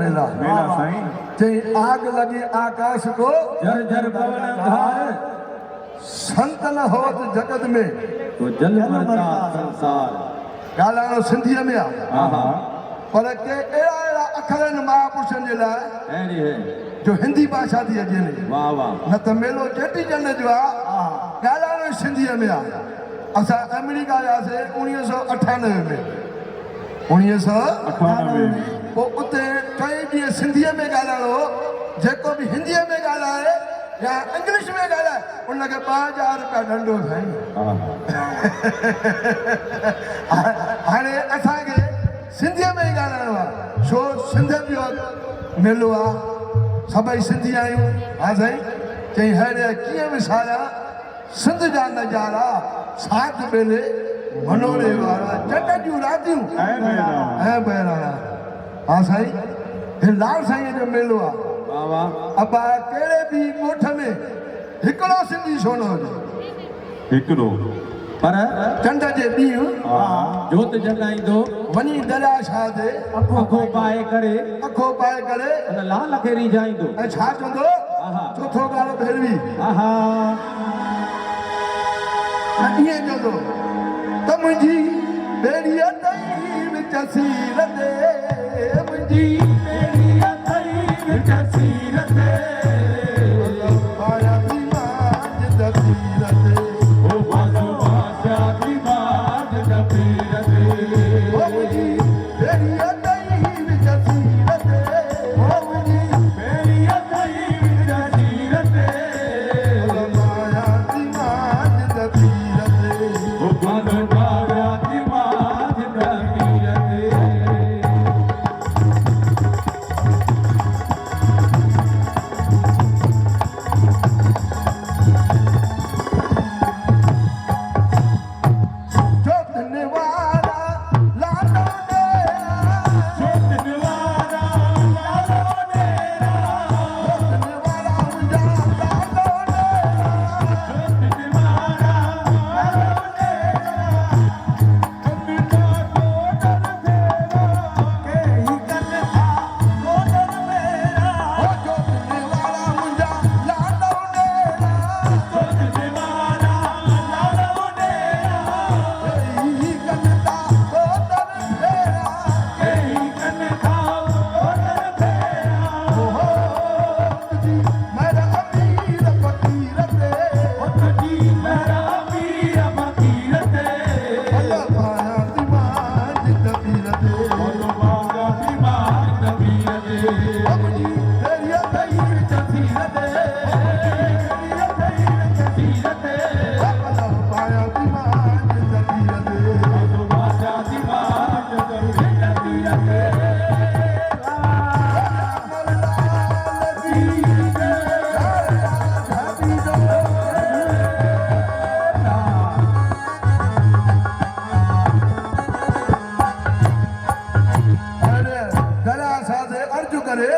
मेला मेला साईं चई आग लगी आकाश को जर जर पवन धार संत न होत जगत में तो जल भरता संसार ॻाल्हाइणो सिंधीअ में आहे हा हा पर के अहिड़ा अहिड़ा अखर आहिनि महापुरुषनि जे लाइ ऐरी है जो हिंदी भाषा थी अचे नहीं वाह वाह न त मेलो चेटीचंड जो आहे ॻाल्हाइणो सिंधीअ में आहे असां अमेरिका वियासीं 1998 में 1998 पोइ उते कई ॾींहं सिंधीअ में ॻाल्हाइणो जेको बि हिंदीअ में ॻाल्हाए या इंग्लिश में ॻाल्हाए उनखे 5000 रुपया डंडो साईं हाणे असांखे सिंधीअ में ई ॻाल्हाइणो आहे छो सिंध जो मेलो आहे सभई सिंधी आहियूं हा साईं चई हेड़े कीअं विसारिया सिंध जा नज़ारा साथ बेले मनोरे वारा चट जूं रातियूं ऐं बहिराणा हा साईं हे लाल साईं जो मेलो आहे वाह वाह अब कहिड़े बि ॻोठ में हिकिड़ो सिंधी छो न हुजे हिकिड़ो पर चंड जे ॾींहुं जोत जगाईंदो वञी दरिया ते अखो पाए करे अखो पाए करे अन लाल खे रिझाईंदो ऐं छा चवंदो चोथो गारो भैरवी आहा ऐं ईअं चवंदो त मुंहिंजी बेड़ीअ तई विच सीर ते मुंहिंजी बेड़ीअ तई विच सीर ते आया थी मां जित तीर ते ओ बाजो बाजा दी बाज दपीर दे ओ मुंहिंजी बेड़ीअ तई विच सीर ते ओ मुंहिंजी बेड़ीअ तई विच सीर ते आया थी मां जित तीर ते ओ बाजो बाजा दी बाज दपीर दे जो धन्यवादा लाडो डेरा धन्यवाद लालो डेरा धन्यवादा मुंहिंजा लाडो डेरा जो धन्यवादा मुंहिंजा लाडो डेरा ही कनता कोदर फेरा हो तुझी मेरा अमीर फकीर ते अल्लाह पाया दिमाग दबीर ते अपनी तेरी तई चसीर ते अल्लाह पाया दिमाग दबीर ते दरिया सां अर्ज करे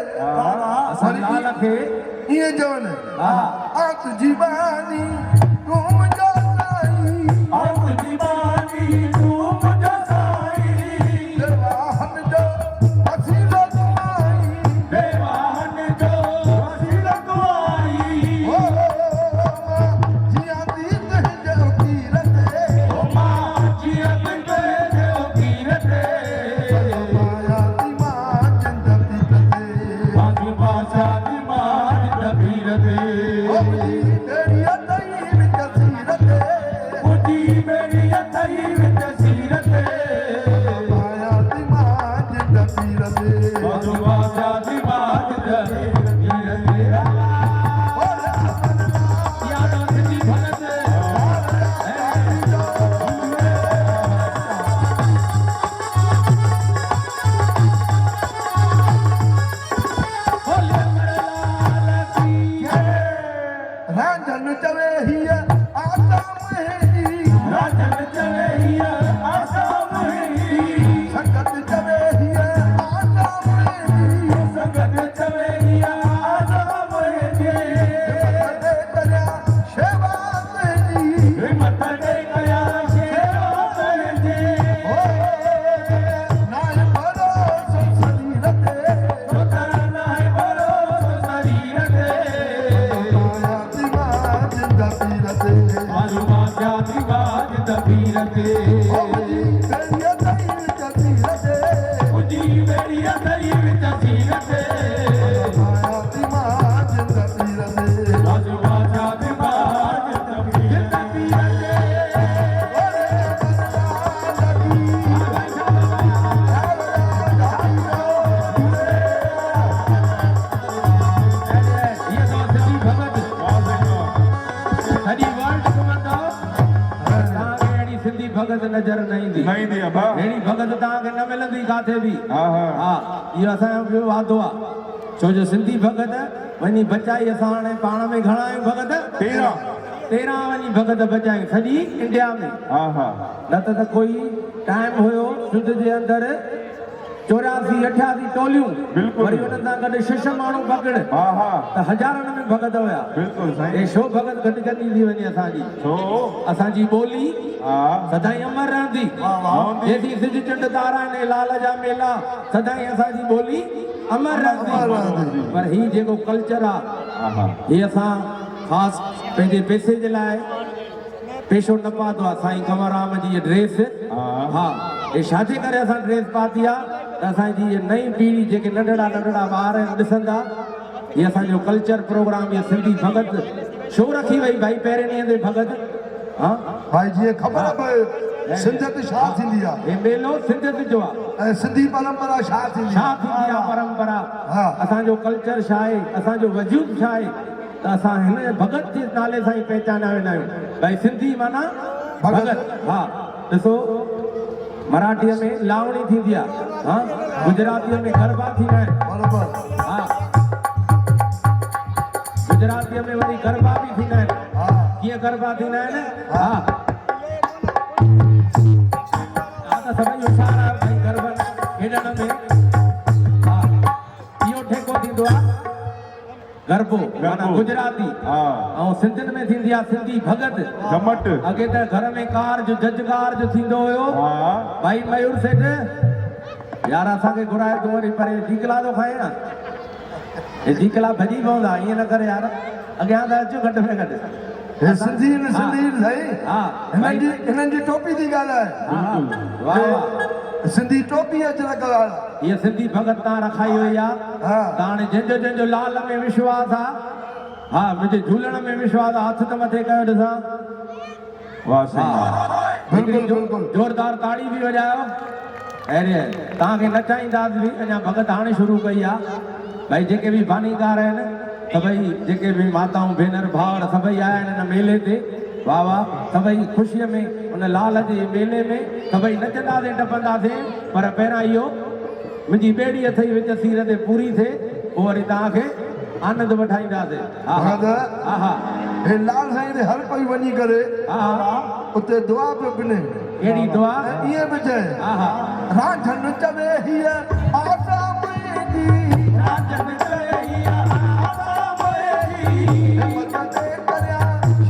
लाल खे ईअं चवनि आ तुंहिंजी बानी तूं मुंहिंजो साईं देवाहन जो वसीलो तूं आई ओ जियां थी तुंहिंजे वकील ते माया थी मां चंद पीर ते ओ मुंहिंजी बेड़ीअ तई विच सीर ते माया थी मां चंद पीर ते रांझन चवे हीअ आसा मुंहिंजी संगत चवे हीअ आसा मुंहिंजी हिम्मत दे करिया शेवा तुंहिंजी ओ नाय भरोसो शरीर ते ते मुंहिंजी बेड़ीअ दही विच सीर ते बाजू बाजा दिमाग जिंद पीर ते भगत नजर न ईंदी अहिड़ी भगत तव्हांखे न मिलंदी काथे बि हा इहो असांजो ॿियो वादो आहे छो जो सिंधी भगत वञी बचाई असां हाणे पाण में घणा आहियूं भगत 13 वञी भगत बचायूं सॼी इंडिया में न त कोई टाइम हुयो शुद्ध जे अंदरि 84 88 टोलियूं वरी हुन सां गॾु 6 माण्हू पकड़ त हज़ारनि में भगत हुया हे छो भगत गॾिजंदी थी वञे असांजी ॿोली सदाईं अमर रहंदी जेसी सिज चंड तारा ने लाल जा मेला सदाईं असांजी ॿोली अमर रहंदी पर ही जेको कल्चर आहे हे असां ख़ासि पंहिंजे पैसे जे लाइ पेशो न पातो आहे साईं कंवरराम जी ड्रेस हा हे छाजे करे असां ड्रेस पाती आहे त असांजी ये नई पीढ़ी जेके नंढड़ा नंढड़ा ॿार ॾिसंदा ये असांजो कल्चर प्रोग्राम ये सिंधी भगत छो रखी वई भाई पहिरें ॾींहं ते भगत हा भाई जी ख़बर पए सिंधियत छा थींदी आहे हे मेलो सिंधियत जो आहे ऐं सिंधी परंपरा छा थींदी आहे परंपरा असांजो कल्चर छा आहे असांजो वजूद छा आहे त असां हिन भगत जे नाले सां ई पहचानिया वेंदा आहियूं भाई सिंधी माना भगत हा ॾिसो मराठीअ में लावणी थींदी आहे हा गुजरातीअ में गरबा थींदा आहिनि बराबरि हा गुजरातीअ में वरी गरबा बि थींदा आहिनि कीअं गरबा थींदा आहिनि हा त सभई होशियार आहे भई गरबनि खेॾण में हा इहो ठेको थींदो आहे गरबो माना गुजराती ऐं सिंधियुनि में थींदी आहे सिंधी भगत जमट अॻे त घर में कारज जजकार जो थींदो हुयो भाई मयूर सेठ यार असांखे घुराए तूं वरी परे ढीकला थो खाए न हे ढीकला भॼी पवंदा ईअं न करे यार अॻियां त अचो घटि में घटि हे सिंधी सही हा हिननि जी टोपी थी ॻाल्हाए वाह वाह सिंधी टोपी अजरक वारा ये सिंधी भगत तव्हां रखाई हुई आहे त हाणे जंहिंजो लाल में विश्वास आहे हा मुंहिंजे झूलण में विश्वास आहे हथ त मथे कयो ॾिसां जोरदार ताड़ी बि वॼायो अरे तव्हांखे नचाईंदासीं बि अञा भगत हाणे शुरू कई आहे भाई जेके बि बानीकार आहिनि सभई जेके बि माताऊं भेनर भाउर सभई आया आहिनि हिन मेले ते वाह वाह सभई ख़ुशीअ में उन लाल जे मेले में सभई नचंदासीं टपंदासीं पर पहिरां इहो मुंहिंजी ॿेड़ी अथई विच सीर ते पूरी थिए पोइ वरी तव्हांखे आनंद वठाईंदासीं हा हा हे लाल साईं ते हर कोई वञी करे हा उते दुआ पियो पिने कहिड़ी दुआ ईअं बि चए हा हा रांझ नचवे हीअ आशा मुंहिंजी रांझ नचवे हीअ आशा मुंहिंजी हिम्मत दे करिया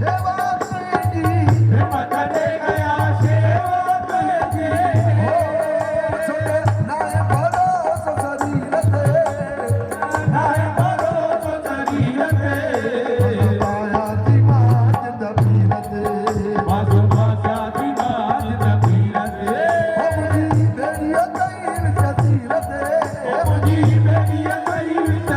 शेवा तुंहिंजी हिम्मत दे कया शेवा तुंहिंजी नाए भरोसो शरीर ते नाए भरोसो शरीर ते आया दिमाग जिंद पीर ते बाजू बाजा दिमाग दबीर ते मुंहिंजी बेड़ीअ कई विच सीर ते मुंहिंजी बेड़ीअ कई विच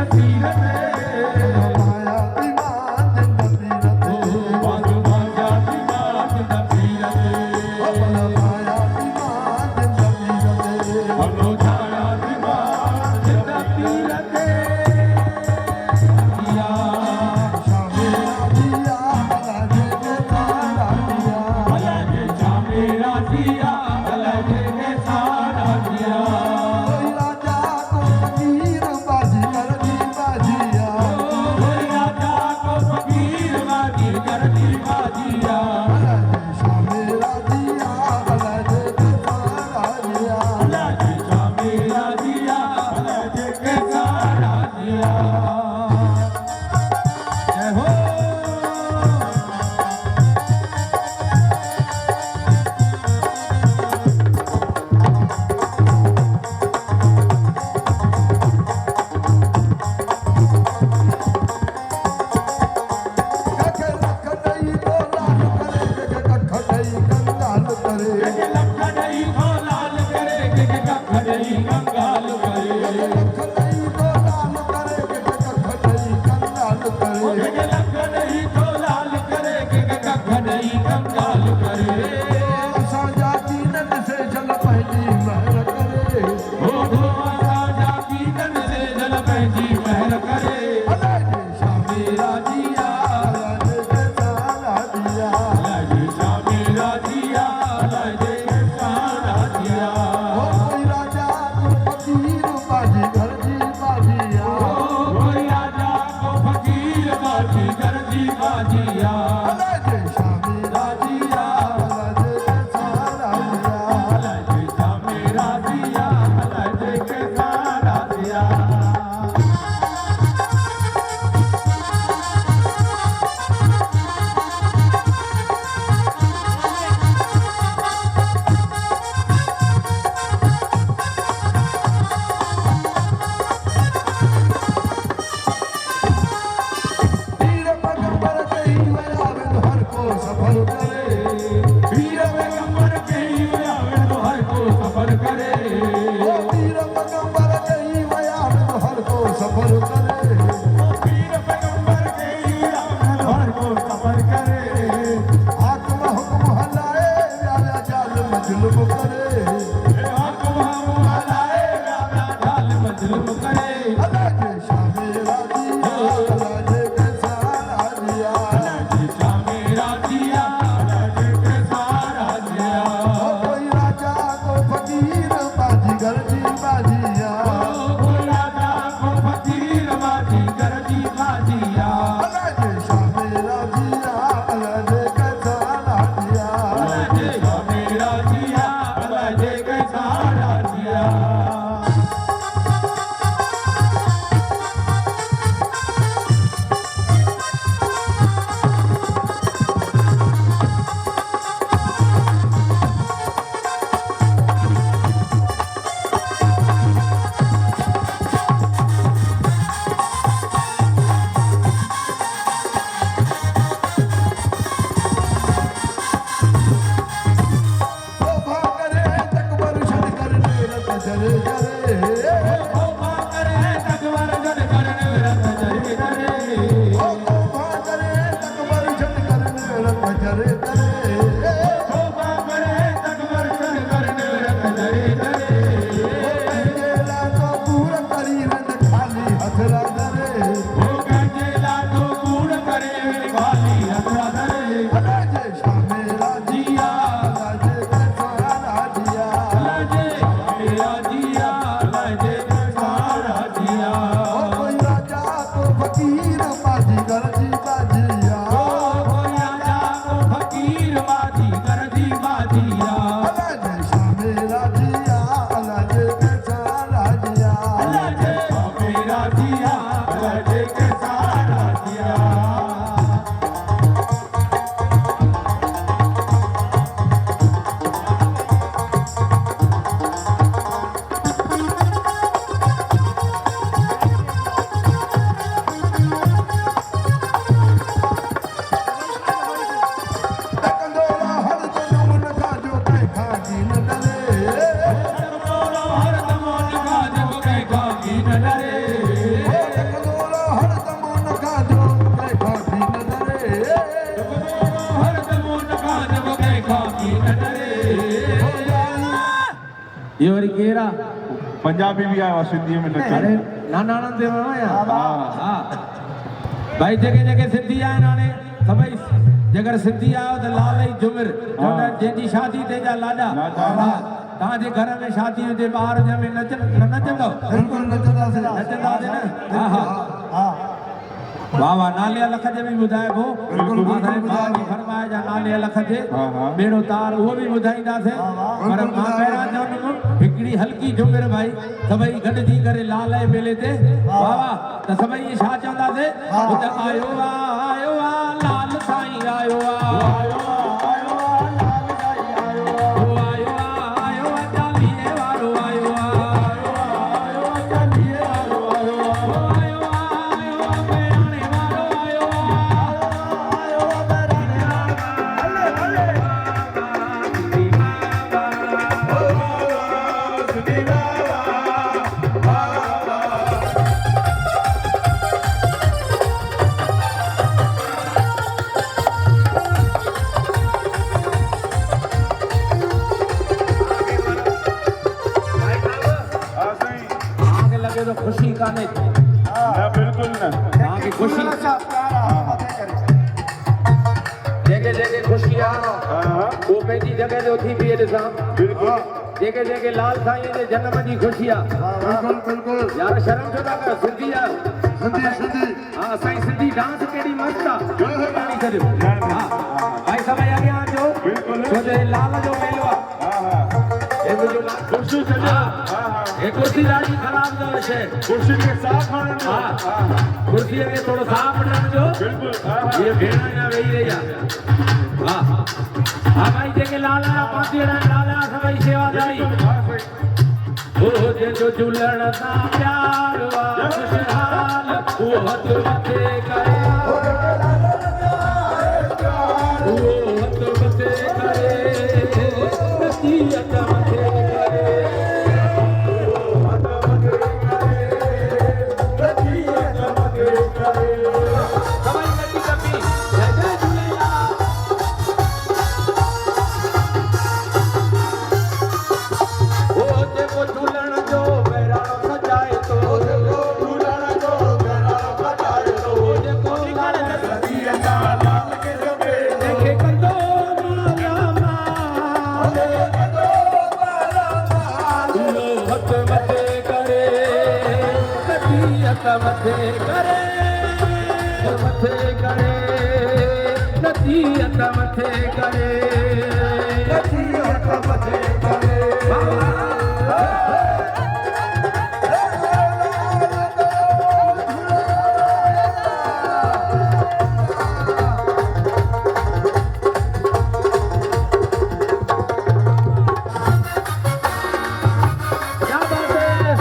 गरजी बाजिया अलग शामी राजिया अलग सारा दिया अलग शामी राजिया अलग के सारा दिया वीर पैगंबर कई आवे तो हर को सफल करे वीर पैगंबर के आवे तो हर को सफर करे ओ वीर पैगंबर कई आवे तो हर को सफल करे वीर पैगंबर के आवे तो हर को सफर करे आत्मा हुक्म हलाए व्याव्या जाल मजलुम करे अलग शामी राजिया अलग सारा दिया ओ कोई राजा को फकीर बाजीगर जी बाजिया अलग शामी राजिया अलग सारा दिया शोभा करे तकबर शद करने लग जरे जरे ओ शोभा करे तकबर शद करने लग जरे जरे गेला तो दूर करी रंग खाली हथरा करे अलग शामी राजिया अलग सारा दिया ओ कोई राजा को फकीर बाजीगर जी बाजिया अलग शामी राजिया अलग सारा दिया कंदोला हर जनम न खाजो कहीं खाजी न डरे कंदोला हर जनम न खाजो कहीं खाजी न डरे ये वरी केरा पंजाबी भी आयो सिंधी में अरे नाना आनंद देव आया हाँ भाई जगह जगह सिंधी आए नाने सभई जगर सिंधी आयो त लाल ई जुमिर जंहिंजी शादी ते जा लाॾा तव्हांजे घर में शादी हुजे ॿार जंहिंमें नचंदो बिल्कुल नचंदासीं नचंदासीं न हा हा वाह वाह नाले लख जे भी ॿुधाइबो बिल्कुलु ॿुधाइबो फरमाए जा नाले लख जे बेड़ो तार उहो बि ॿुधाईंदासीं पर मां पहिरां चवंदुमि हिकिड़ी हल्की झुमिर भाई सभई गॾिजी करे लाल जे मेले ते वाह वाह त सभई छा चवंदासीं त आयो आ लाल साईं आयो आ चालीहे वारो आयो आ जेके जेके खुशियां वो पंहिंजी जगह ते उथी बीहे ॾिसां जेके जेके लाल साईं जे जन्म जी खुशियां बिल्कुल यार शर्म छो था कयो सिंधी आ सिंधी हा असांजी सिंधी डांस केॾी मस्त आहे गाणी छॾियो हा भाई सभई अॻियां अचो छो जो लाल जो मेलो आहे हे मुंहिंजो लाल कुर्सी छॾियो हे कुर्सी ॾाढी ख़राब अथव शइ कुर्सी खे साफ़ हणण हा कुर्सीअ खे थोरो साफ़ हणण जो बिल्कुल ये भेण अञा वेही रही आहे हा हा भाई जेके लाल जा पातीड़ा लाल जा सभई सेवादारी ओ जो झूलण सां प्यार वा खुशहाल वो हथ मथे करे वो हथ मथे करे नसीहत मथे करे सभई कटी कपी जय जय झूलेलाल ओ जेको झूलण जो बहिराणो सजाए तो झूलण जो बहिराणो सजाए तो जेको लाल नदीअ जा लाल के जमे देखे कंदो माला माल हथ मथे करे नसीहत मथे करे नसीहत मथे करे नसीहत मथे करे क्या बात है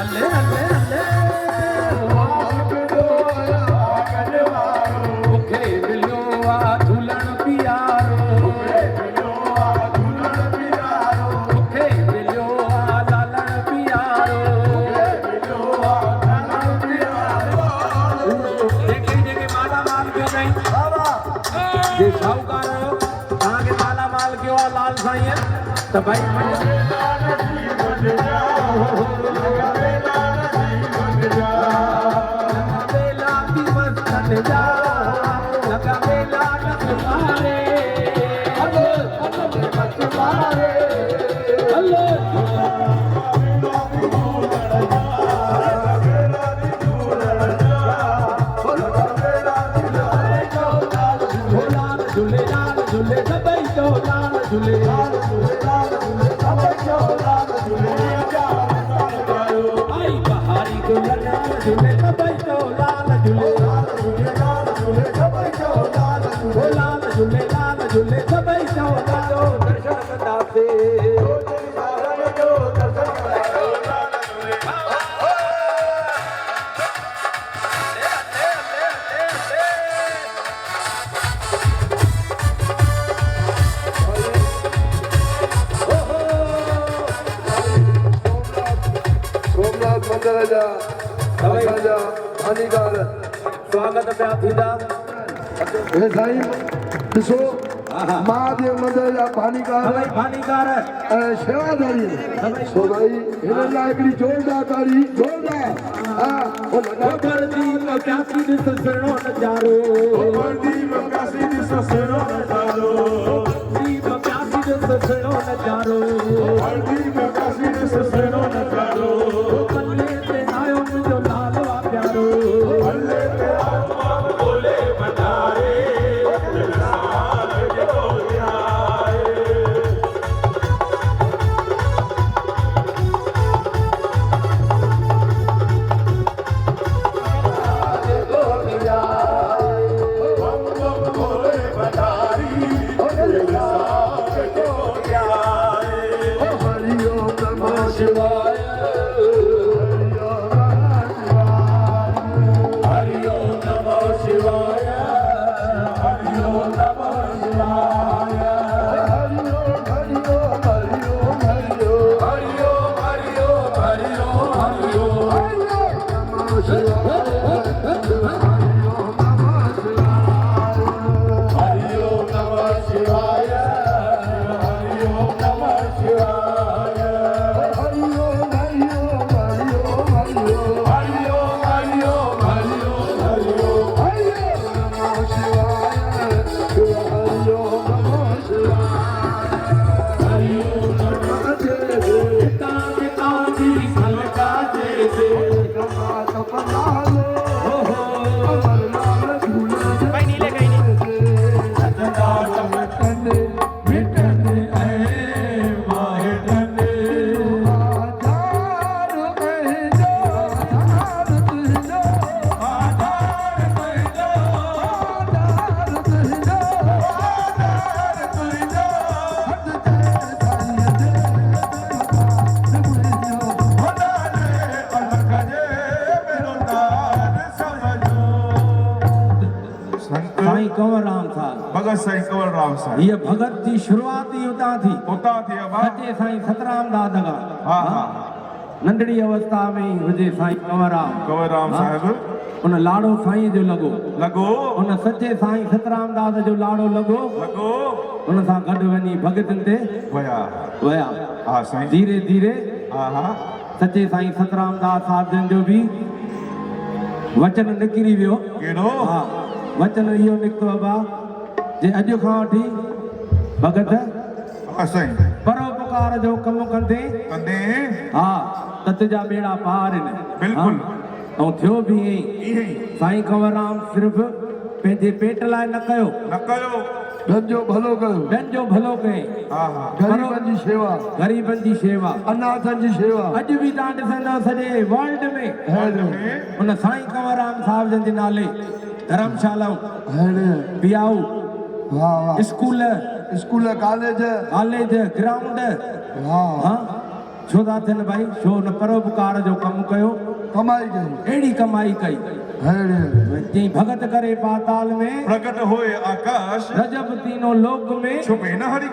अल्ले अल्ले अल्ले मुखे मिलियो आ झूलण पियारो मुखे मिलियो आ लालण पियारो जेके जेके माला माल पियो साईं जे शाहूकार तव्हांखे माला माल कयो आहे लाल साईं त भाई बेला की मस्तन जा लगा बेला नखमारे हल्ले नखमारे हल्ले झूले लाल झूले सभई जो लाल झूले आई बहारी दुल्हन झूले सभई जो लाल झूले लाल झूले सभई जो दर्शन कंदासे सोमनाथ मंदिर जा असांजा हानिकार स्वागत पिया थींदा हे साईं ॾिसो महादेव मंदिर जा पानीकार सभई भानीकार ऐं शेवादारी सो भाई हिन लाइ हिकिड़ी जोरदार तारी जोरदार हा हो लॻा दीप प्यासी ॾिस सुहिणो नज़ारो दीप प्यासी ॾिस सुहिणो नज़ारो दीप प्यासी ॾिस सुहिणो नज़ारो दीप प्यासी ॾिस सुहिणो नज़ारो पल्ले ते आयो मुंहिंजो लाल वा प्यारो पल्ले ते बोले भंडारे कंवर राम साहिब भगत साईं कंवर राम साहिब ये भगत जी शुरुआत ही उतां थी उतां थी अबा सच्चे साईं सतराम दादा का हा हा नंढड़ी अवस्था में ही हुजे साईं कंवर राम साहिब उन लाड़ो साईं जो लॻो लॻो उन सच्चे साईं सतराम दादा जो लाड़ो लॻो लॻो उन सां गॾु वञी भगतनि ते वया वया हा साईं धीरे धीरे हा हा सच्चे साईं सतराम दास साहिब जन जो भी वचन निकिरी वियो कहिड़ो हा वचन इहो निकितो अबा जे अॼु खां वठी भगत हा साईं परोपकार जो कमु कंदे कंदे हा त तुंहिंजा बेड़ा पार आहिनि बिल्कुलु ऐं थियो बि ईअं ई साईं कंवरराम सिर्फ़ु पंहिंजे पेट लाइ न कयो न कयो ॿियनि जो भलो कयो ॿियनि जो भलो कई हा हा ग़रीबनि जी शेवा गरीबनि जी शेवा अनाथनि जी शेवा अॼु बि तव्हां ॾिसंदव सॼे वर्ल्ड में उन साईं कंवरराम साहिब जन जे नाले धर्मशालाऊं पियाऊ स्कूल कॉलेज ग्राउंड हा छो था थियनि भाई छो न परोपकार जो कमु कयो कमाई कई अहिड़ी कमाई कई जी भगत करे पाताल में प्रकट होए आकाश रजब तीनों लोक में छुपे न हरि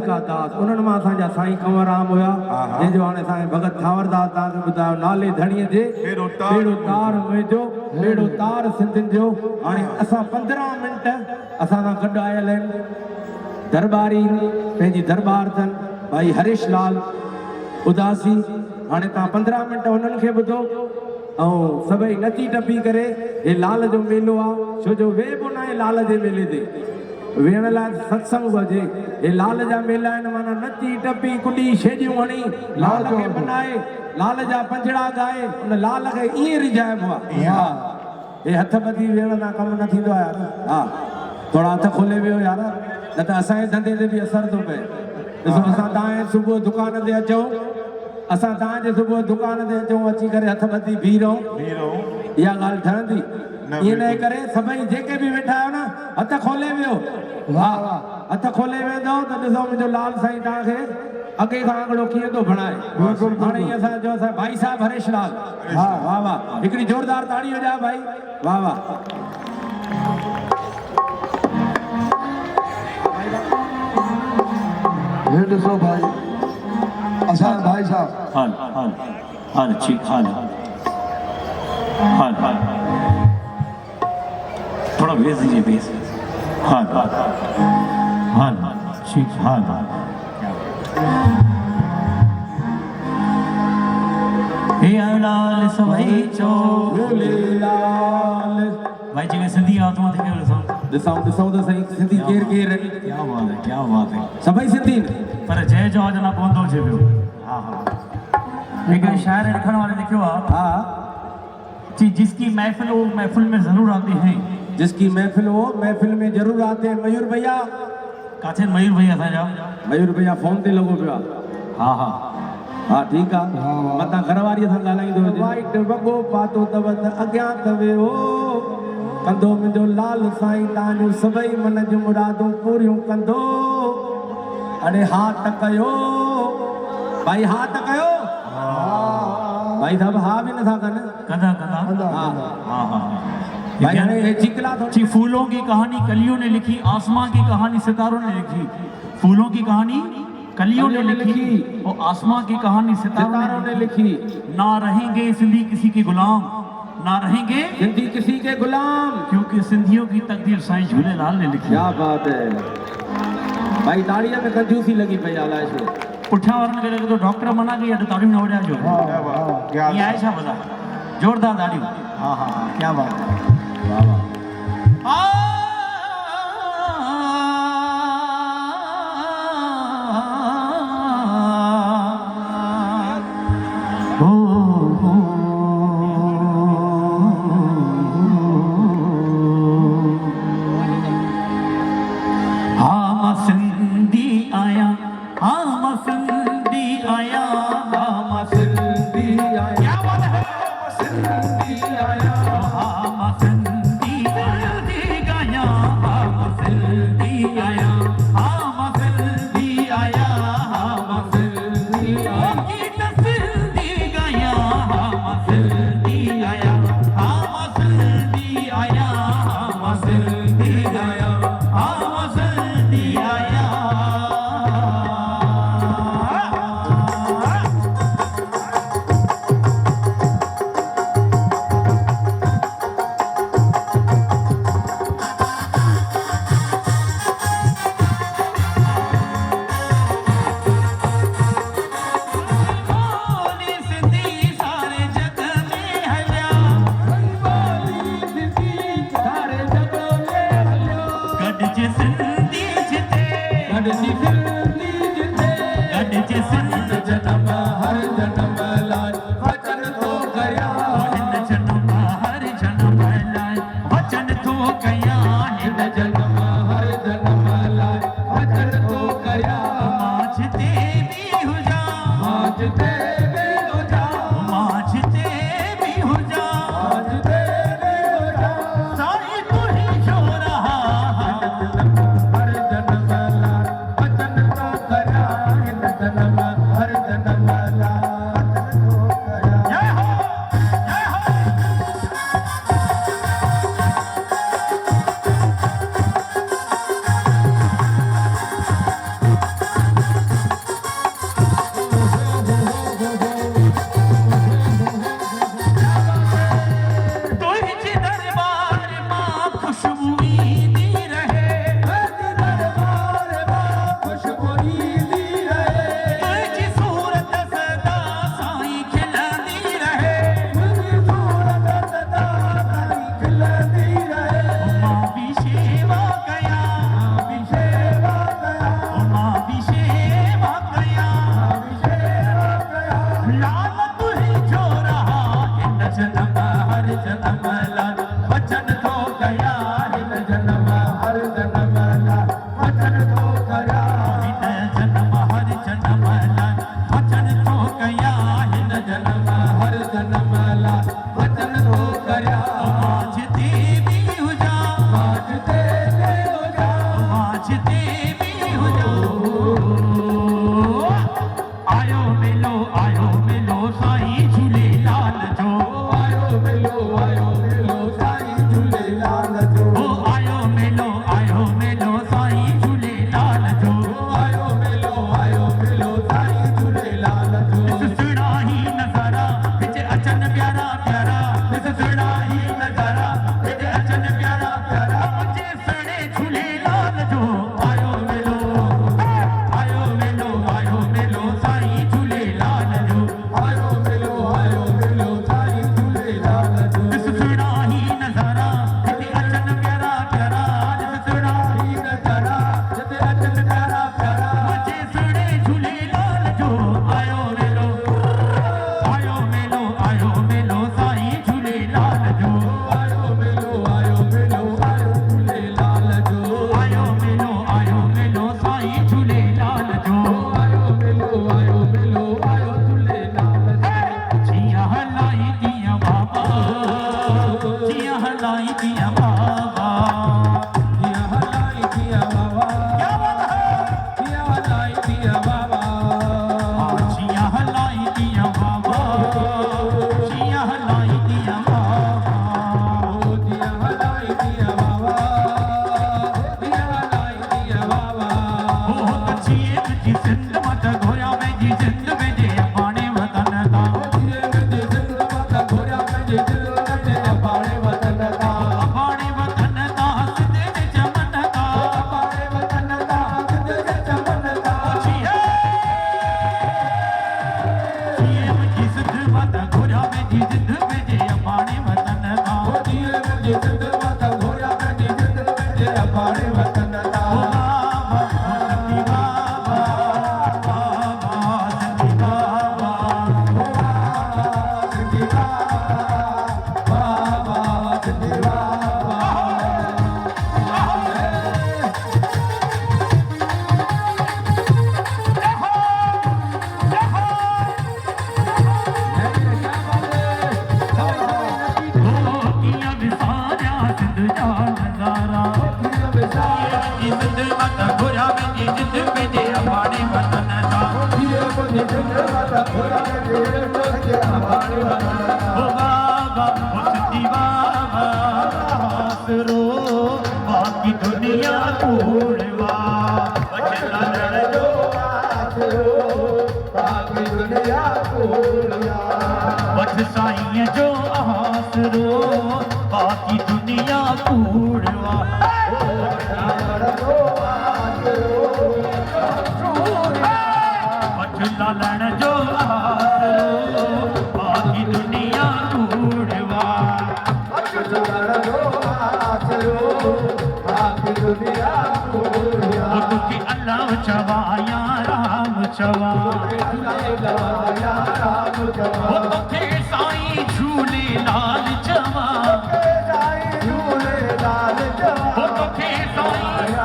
का दास उन्हनि मां असांजा साईं कंवरराम हुया जंहिंजो हाणे साईं भगत थावरदास तव्हांखे ॿुधायो नाले धणीअ जे बेड़ो तार मुंहिंजो बेड़ो तार सिंधियुनि जो हाणे असां 15 मिंट असां सां गॾु आयल आहिनि दरबारी पंहिंजी दरबार अथनि भाई हरीश लाल उदासी हाणे तव्हां 15 मिंट हुननि खे ॿुधो ऐं सभई नची टपी करे हे लाल जो मेलो आहे छो जो वेबो न आहे लाल जे मेले ते वेहण लाइ सत्संग हुजे हे लाल जा मेला आहिनि माना नची टपी कुॾी छेॼियूं हणी लाल खे मनाए लाल जा पंजड़ा ॻाए उन लाल खे ईअं रिझाइबो आहे हे हथ ॿधी वेहण सां कमु न थींदो आहे यार हा थोरा हथ खोले वियो यार न त असांजे धंधे ते बि असरु थो पए ॾिसो असां तव्हांजे सुबुह दुकान ते अचूं असां तव्हांजे सुबुह दुकान ते अचूं अची करे हथ ॿधी बीह रहूं इहा ॻाल्हि ठहंदी ईअं न करे सभई जेके बि वेठा आहियो न हथ खोले वियो वाह हथ खोले वेंदो त ॾिसो मुंहिंजो लाल साईं तव्हांखे अॻे खां आंकड़ो कीअं थो बणाए हाणे ईअं असां जो असां भाई साहब हरीश लाल हा वाह वाह हिकिड़ी ज़ोरदार ताड़ी वॼा भाई वाह वाह ये ॾिसो भाई असां भाई साहब हाल ठीक हाल थोड़ा बेस दीजिए बेस हाल ठीक हाल हे लाल सभई चो लाल भाई जी सिंधी आत्मा थे ॾिसूं त सही सिंधी केर केर क्या बात है सभई सिंधी पर जय जो जना कोंदो छे पियो हां एक शायर लिखण वाले लिखियो हा जी जिसकी महफिल हो महफिल में जरूर आते हैं जिसकी महफिल हो महफिल में जरूर आते हैं मयूर भैया काथे मयूर भैया था मयूर भैया फोन ते लॻो पियो हां हां हा ठीकु आहे मतां घरवारीअ सां ॻाल्हाईंदो हुजे वाइट वॻो पातो अथव त अॻियां अथव हो कंदो मुंहिंजो लाल साईं तव्हांजो सभई मन जूं मुरादूं पूरियूं कंदो अड़े हा त कयो भाई हा त कयो भाई साहब हा भी नथा कनि कंदा कंदा हां हां भाई हाणे चिकला थोड़ी फूलों की कहानी कलियों ने लिखी आसमां की कहानी सितारों ने लिखी फूलों की कहानी कलियों ने लिखी और आसमां की कहानी सितारों ने लिखी ना रहेंगे सिंधी किसी के गुलाम ना रहेंगे सिंधी किसी के गुलाम क्योंकि सिंधियों की तकदीर साईं झूलेलाल ने लिखी क्या बात है भाई ताड़ीअ में कंजूसी लगी पई अलाए छो पुठियां वारनि खे लॻे थो डॉक्टर मना कई अॼु ताड़ियूं न वॼाइजो ईअं आहे छा भला जोरदार ताड़ियूं हाँ हाँ क्या बात है वाह वाह गॾजी सिंधी जिथे गॾजे सिंध जन्म हर जन्म लाइ वचन थो कया हिन जन्म हर जन्म लाइ वचन थो कया हिन जन्म हर जन्म लाइ वचन थो कया माझ ते बि हुजा आज ते बि हुजा माझ ते बि हुजा आज ते बि हुजा साईं तू ही जो रहा हर जन्म लाइ वचन थो कया हिन जन्म हर जन्म लाइ वचन थो कया जय हो जय हो तुझे दरबार मां खुशबू ईंदी रहे दरबार मां खुशबू ईंदी रहे तुझी सूरत सदा साईं खिलंदी रहे मुंहिंजी सूरत सदा ताईं खिलंदी रहे मां भी शेवा कया भी शेवा कया मां भी शेवा कया भी शेवा कया लाल तुझी जो रहा हिन जन्म हर जन्म लाइ वचन थो कया हिन जन्म हर जन्म लाइ वचन थो कया हिन जन्म हर जन्म लाइ वचन थो कया हिन जन्म हर जन्म लाइ वचन थो कया माझ ते बि हुजा आज ते बि हुजा माझ ते बि हुजा आयो मिलो साईं झूलेलाल जो आयो मिलो साईं झूलेलाल जो ओ आयो मिलो साईं झूलेलाल जो आयो मिलो साईं झूलेलाल जो सुड़ा ही नज़ारा विच अचन प्यारा प्यारा सुड़ा ही नज़ारा विच अचन प्यारा प्यारा मुझे सड़े झूलेलाल जो आयो मिलो साईं झूलेलाल जो आयो मिलो साईं झूलेलाल जो सुड़ा ही नज़ारा विच अचन प्यारा प्यारा सुड़ा ही नज़ारा जिते अचन प्यारा प्यारा मुझे सड़े झूलेलाल जो आयो मिलो साईं झूलेलाल जो आयो मिलो झूलेलाल जो आयो मिलो साईं झूलेलाल जो आयो मिलो झूलेलाल जो जिया हलाई दिया बाबा जिया हलाई दिया बाबा दिया हलाई दिया बाबा क्या बात है दिया हलाई दिया बाबा जिया हलाई दिया बाबा जिया हलाई दिया बाबा दिया हलाई दिया बाबा दिया हलाई दिया बाबा ओ कचिए तुझी जिंद मत घोया में जी जिंद में जे पाने वतन का दिए में जिंद मत घोड़ा में जिंद में पाड़े वतन का पाने वतन का सिद्धे ने चमन का पाड़े वतन का जिंद चमन का जिए मुझी जिंद मत घोया में जी जिंद में जे पाने वतन का दिए में जिंद मत घोड़ा में जिंद में पाड़े वतन का बाकी दुनिया तोड़वा बच साईं जो आसरो बाकी दुनिया कूड़वा बच लालण जो आसरो बाकी दुनिया कूड़वा दुखी अल्लाह चवाया राम चवा वो तोखे साईं झूले लाल चवा वो तोखे साईं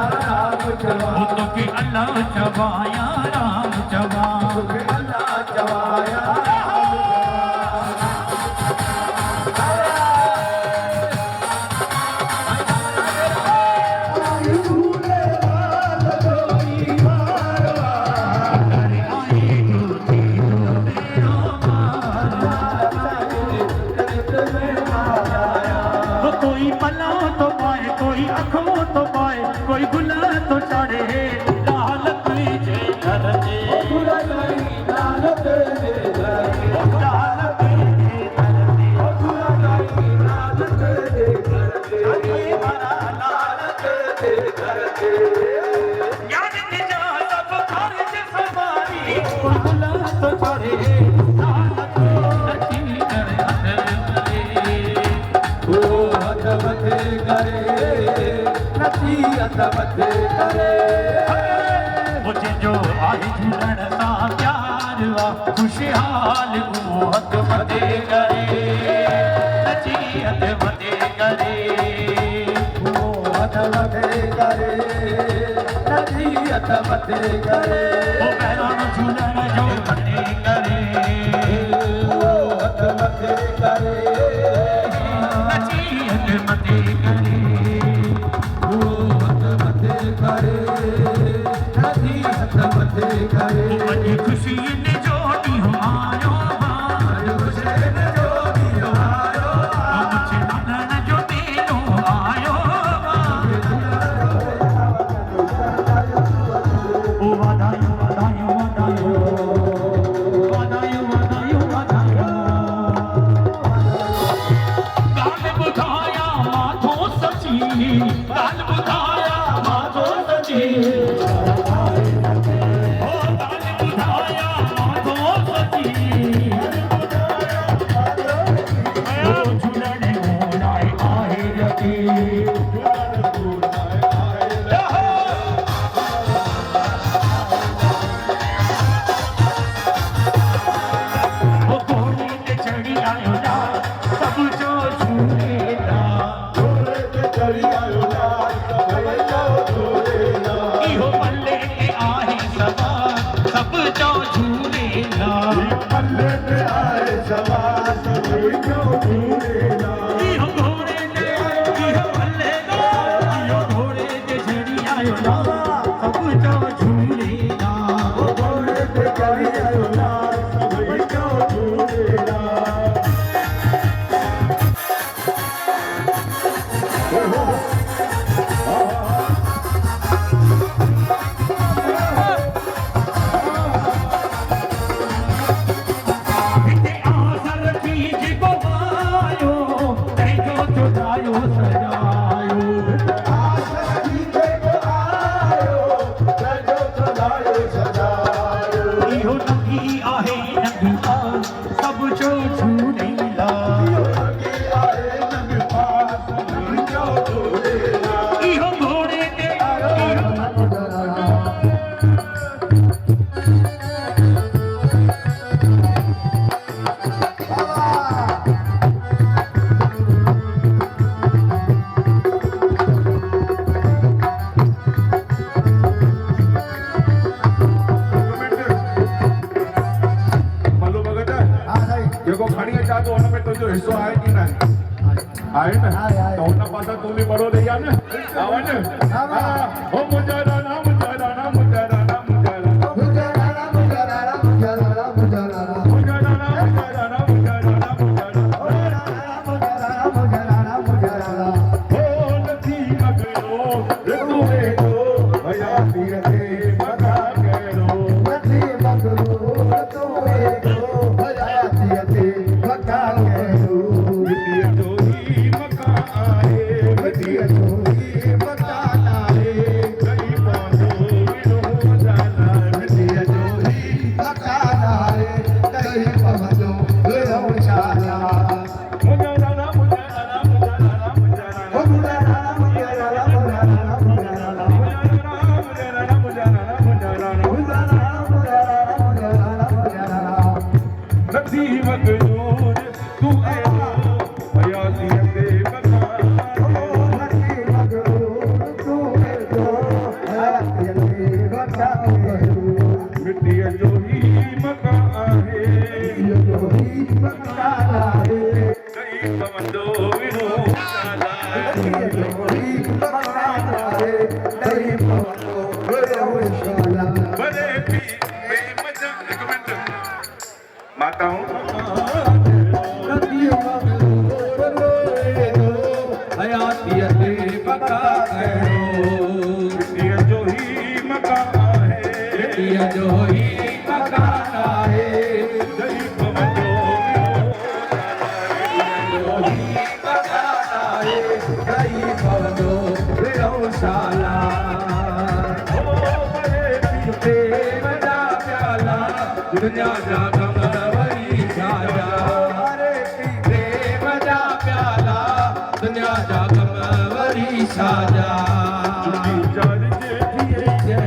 वो तोखे अल्लाह चवाया राम चवा कोई पला तो पाए कोई अखों तो पाए कोई गुला तो चढ़े लाल तुझे घर जे लाल तुझे घर याद के जा सब खर्च सवारी कोई गुला तो चढ़े लाल तुझे घर मुझे जो आई झूलण सा प्यार वा खुशहाल को हथ मथे करे नसीहत मथे करे नसीहत मथे करे ओ पैरां झूलण जो मथे करे हथ मथे करे नसीहत मथे करे मुझे खुशी ने जोड़ी हो आयो मुझे मदन जो तेरो आयो ओ वादायो वादायो वादायो वादायो वादायो वादायो गाल बुधाया माथो सची गाल बुधाया माथो सची दही पवनो गौशाला बड़े भी बेमजा एक मिनट माताओं हयाती ते पका करो जो ही मकान है जो ही मकाना है दही पवनो दही पवनो गौशाला मजा प्याला दुनिया जा कमरवरी शाजा अरे पीते मजा प्याला दुनिया जा कमरवरी शाजा चुकी जान जे दिए जय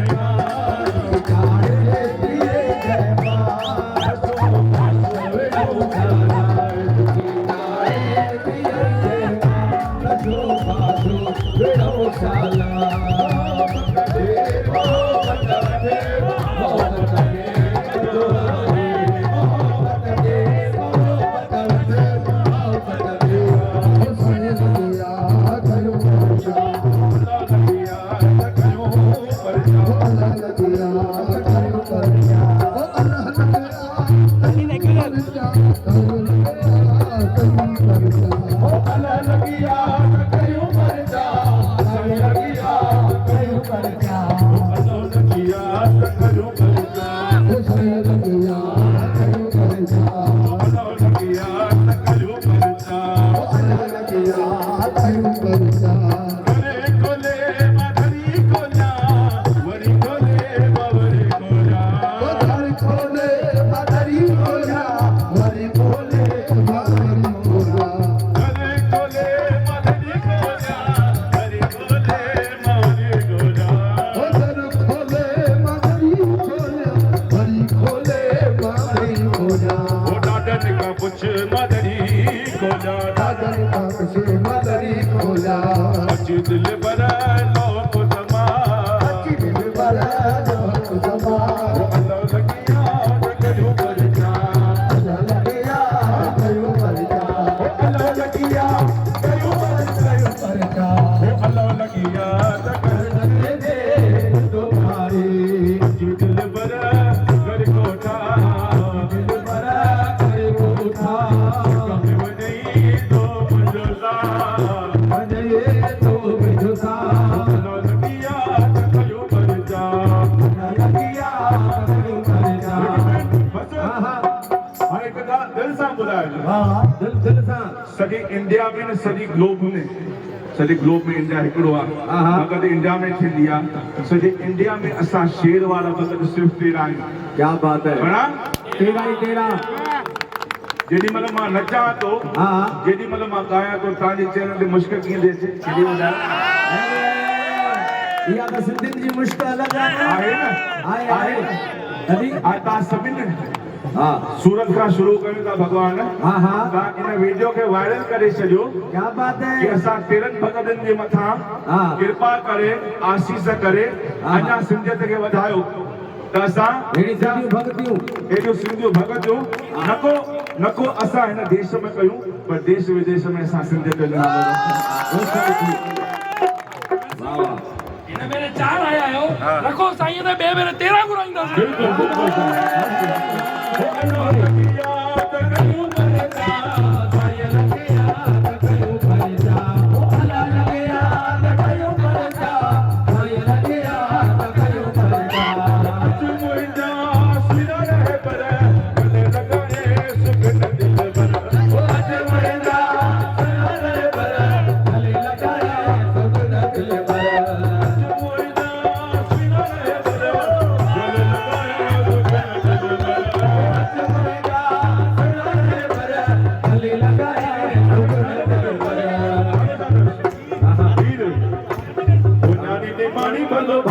दिल बड़ा लोग जमा दिल बड़ा लोग जमा अल्लाह लगिया कयो पर जा अल्लाह लगिया कयो पर जा अल्लाह लगिया कयो पर जा अल्लाह लगिया कर दे तुम्हारे दिल बड़ा कर कोठा दिल बड़ा कर कोठा कभी नहीं तो मुझला सॼे इंडिया में न सॼी ग्लोब में इंडिया हिकिड़ो आहे भगत इंडिया में थींदी आहे सॼे इंडिया में असां शेर वारा भगत सिर्फ़ु 13 आहियूं क्या बात है घणा 13 जेॾी महिल मां नचां थो जेॾी महिल मां ॻायां थो तव्हांजे चेहरे ते मुश्क कीअं थी अचे केॾी ॿुधायो इहा त सिंधियुनि जी मुश्क अलॻि आहे न आहे तव्हां सभिनि सूरत खां शुरू कयूं था भॻवान तव्हां इन वीडियो खे वायरल करे छॾियो क्या बात है कि असां 13 भॻतनि जे मथां कृपा करे आशीष करे अञा सिंधियत खे वधायो त असां एॾियूं सिंधियूं भॻतियूं नको असां हिन देश में कयूं पर देश विदेश में असां सिंधियत जो इन मेरे 4 आया आहियो रखो साईं ते ॿिए भेरे 13 घुराईंदासीं Hello,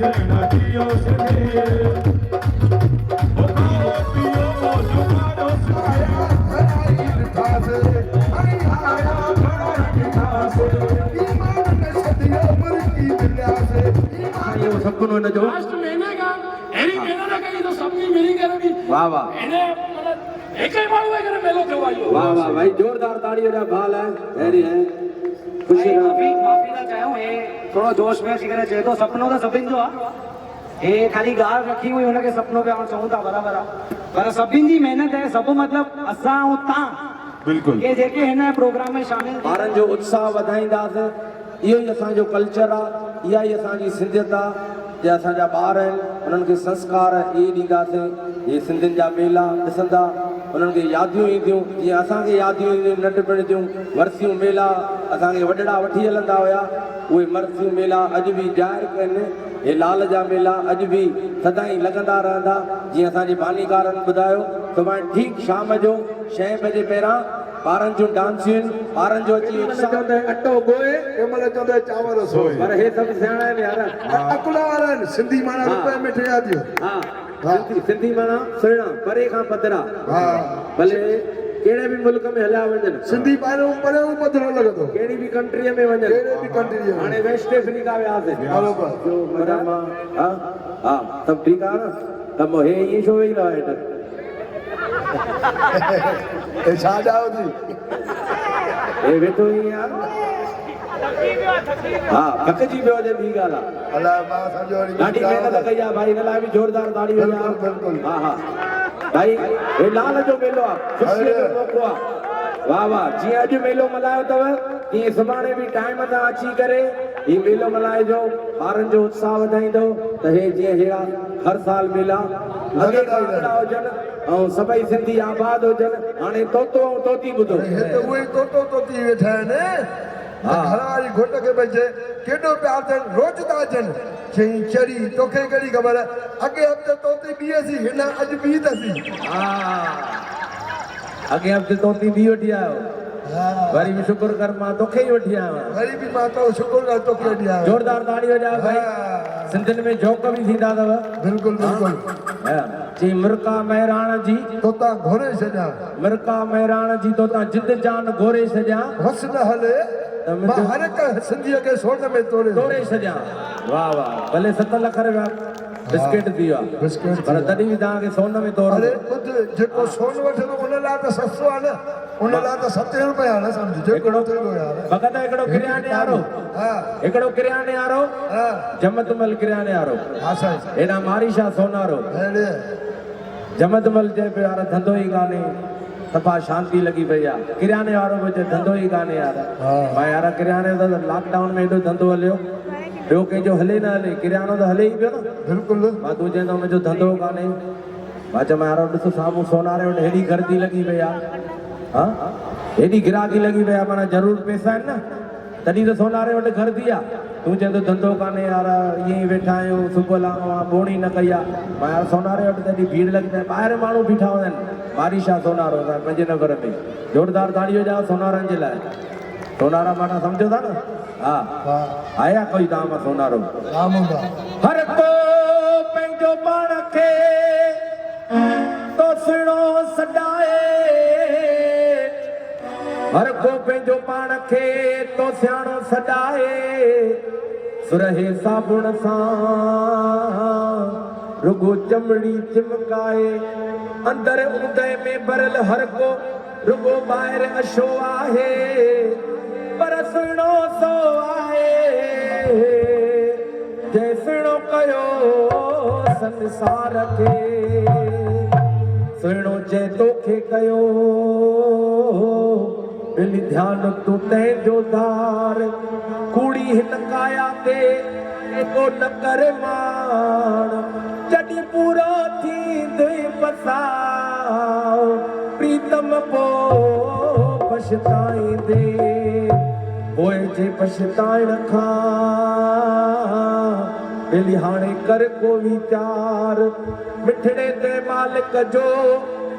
शरण दियो सिंधी ओ खाओ पियो मौज मारो आया हराई ठास आई आया हराई ठास ईमान में सदियों मुर्गी विलास ईमान इहो सपनो हिन जो लास्ट महीने का अहिड़ी महिनत कई तो सभिनी मिली करे बि वाह वाह हिन मतिलबु हिक ई माण्हू जे करे मेलो थियो आहे इहो वाह वाह भाई जोरदार ताड़ियों जा भाल है अहिड़ी है ख़ुशी माफ़ी था चाहियूं हे थोरो जोश में अची करे चए थो सपनो त सभिनि जो आहे हे खाली ॻाल्हि रखी हुई हुनखे सपनो पिया चऊं था बराबरि आहे पर सभिनि जी महिनत आहे सभु मतिलबु असां ऐं तव्हां बिल्कुल के जेके हिन प्रोग्राम में शामिल ॿारनि जो उत्साह वधाईंदासीं इहो ई असांजो कल्चर आहे इहा ई असांजी सिंधियत आहे जे असांजा ॿार आहिनि उन्हनि खे संस्कार इहे ॾींदासीं इहे सिंधियुनि जा मेला ॾिसंदा उन्हनि खे यादियूं ईंदियूं जीअं असांखे यादियूं ईंदियूं नंढपण जूं वरसियूं मेला असांखे वॾड़ा वठी हलंदा हुया उहे वरसियूं मेला अॼु बि ज़ाहिर कनि हे लाल जा मेला अॼु बि सदाईं लॻंदा रहंदा जीअं असांजे बानीकारनि ॿुधायो सुभाणे ठीकु शाम जो 6 बजे पहिरां ॿारनि जूं डांसियूं आहिनि ॿारनि जो अची चवंदा अटो ॻोए केमल चवंदा चांवर सोए पर हे सभु सियाणा आहिनि यार अकुला वारा आहिनि सिंधी माण्हू रुपए में ठहिया थियो हा सिंधी माना सुहिणा परे खां पधरा हा भले कहिड़े बि मुल्क में हलिया वञनि सिंधी पहिरियों परियों पधरो लॻंदो कहिड़ी बि कंट्रीअ में वञनि कहिड़े बि कंट्री में हाणे वेस्ट अफ्रीका वियासीं बरोबर जो मरामा हा हा सभु ठीकु आहे न त पोइ हे ईअं छो वेही रहो हेठि ए छा ॾाओ थी हे वेठो ईअं आहे हा थकिजी पियो हुजे ॿी ॻाल्हि आहे अलाह मां सम्झो वरी ॾाढी महिनत कई आहे भाई हिन लाइ बि जोरदार ताड़ी वॼा बिल्कुल हा हा भाई हे लाल जो मेलो आहे ख़ुशीअ जो मौक़ो आहे वाह वाह जीअं अॼु मेलो मल्हायो अथव तीअं सुभाणे बि टाइम तां अची करे ही मेलो मल्हाइजो ॿारनि जो उत्साह वधाईंदो त हे जीअं हेड़ा हर साल मेला लॻंदा हुजनि ऐं सभई सिंधी आबाद हुजनि हाणे तोतो ऐं तोती ॿुधो हे त उहे तोतो तोती वेठा आहिनि घर वारी घोट खे भई केॾो प्यार अथनि रोज़ था अचनि चई चरी तोखे कहिड़ी ख़बर अॻे हफ़्ते तोती ॿी हुअसीं हिन अॼु ॿी अथसीं हा अॻे हफ़्ते तोती बि वठी आयो वरी बि शुक्र कर मां तोखे ई वठी आयो वरी बि मां तो शुक्र कर तोखे वठी आयो जोरदार ताड़ी वॼा भाई सिंधियुनि में जोक बि थींदा अथव बिल्कुलु बिल्कुलु जी मिर्का महिराण जी तोता घोरे छॾियां मिर्का महिराण जी तोता जिद जान घोरे छॾियां हौसला हले मां हर हिक सिंधीअ खे सोन में तोड़े छॾियां वाह वाह भले 7 लख रुपया बिस्किट थी वियो आहे पर तॾहिं बि तव्हांखे सोन में तोड़ अरे ख़ुदि जेको सोन वठंदो उन लाइ त सस्तो आहे न उन लाइ त 70 रुपया आहे न सम्झ जेको थींदो यार भगत हिकिड़ो किरियाने वारो हिकिड़ो किरियाने वारो जमतमल किरियाने वारो हा साईं हेॾा मारीशा सोनारो जमतमल जे पे यार धंधो ई कान्हे सफ़ा शांती लॻी पई आहे किरियाने वारो बि चए धंधो ई कान्हे यार मां यार किरियाने जो त लॉकडाउन में एॾो धंधो हलियो ॿियो कंहिंजो हले न हले किरियानो त हले ई पियो न बिल्कुलु मां तूं चवंदो मुंहिंजो धंधो कान्हे मां चयो यार ॾिसो साम्हूं सोनारे वटि हेॾी गर्दी लॻी पई आहे हा हेॾी गिराकी लॻी पई आहे माना ज़रूरु पैसा आहिनि न तॾहिं त सोनारे वटि गर्दी आहे तूं चवंदो धंधो कान्हे यार ईअं ई वेठा आहियूं सुबुह लाइ बोणी न कई आहे मां यार सोनारे वटि तॾहिं भीड़ लॻी पई ॿाहिरि माण्हू बीठा हूंदा आहिनि बारिशा सोनारो पंहिंजे नगर में जोरदार ताड़ियूं ॾियां सोनारनि जे लाइ सोनारा माना सम्झो था न हा आया कोई तव्हां मां सोनारो हर को पंहिंजो पाण खे तो सुहिणो सॾाए हर को पंहिंजो पाण खे तो सियाणो सॾाए सुरहे साबुण सां रुगो चमड़ी चिमकाए अंदर उदय में भरल हर को रुगो ॿाहिरि अशो आहे पर सुहिणो सो आहे जंहिं सुहिणो कयो संसार खे सुहिणो जंहिं तोखे कयो दिलि ध्यानु तूं तंहिंजो धार कूड़ी हिन काया ते एको न कर माण जॾहिं पूरो थींदुई बसाओ प्रीतम पोइ पछताईंदे पोइ जे पछताइण खां दिलि हाणे कर को वीचार मिठड़े ते मालिक जो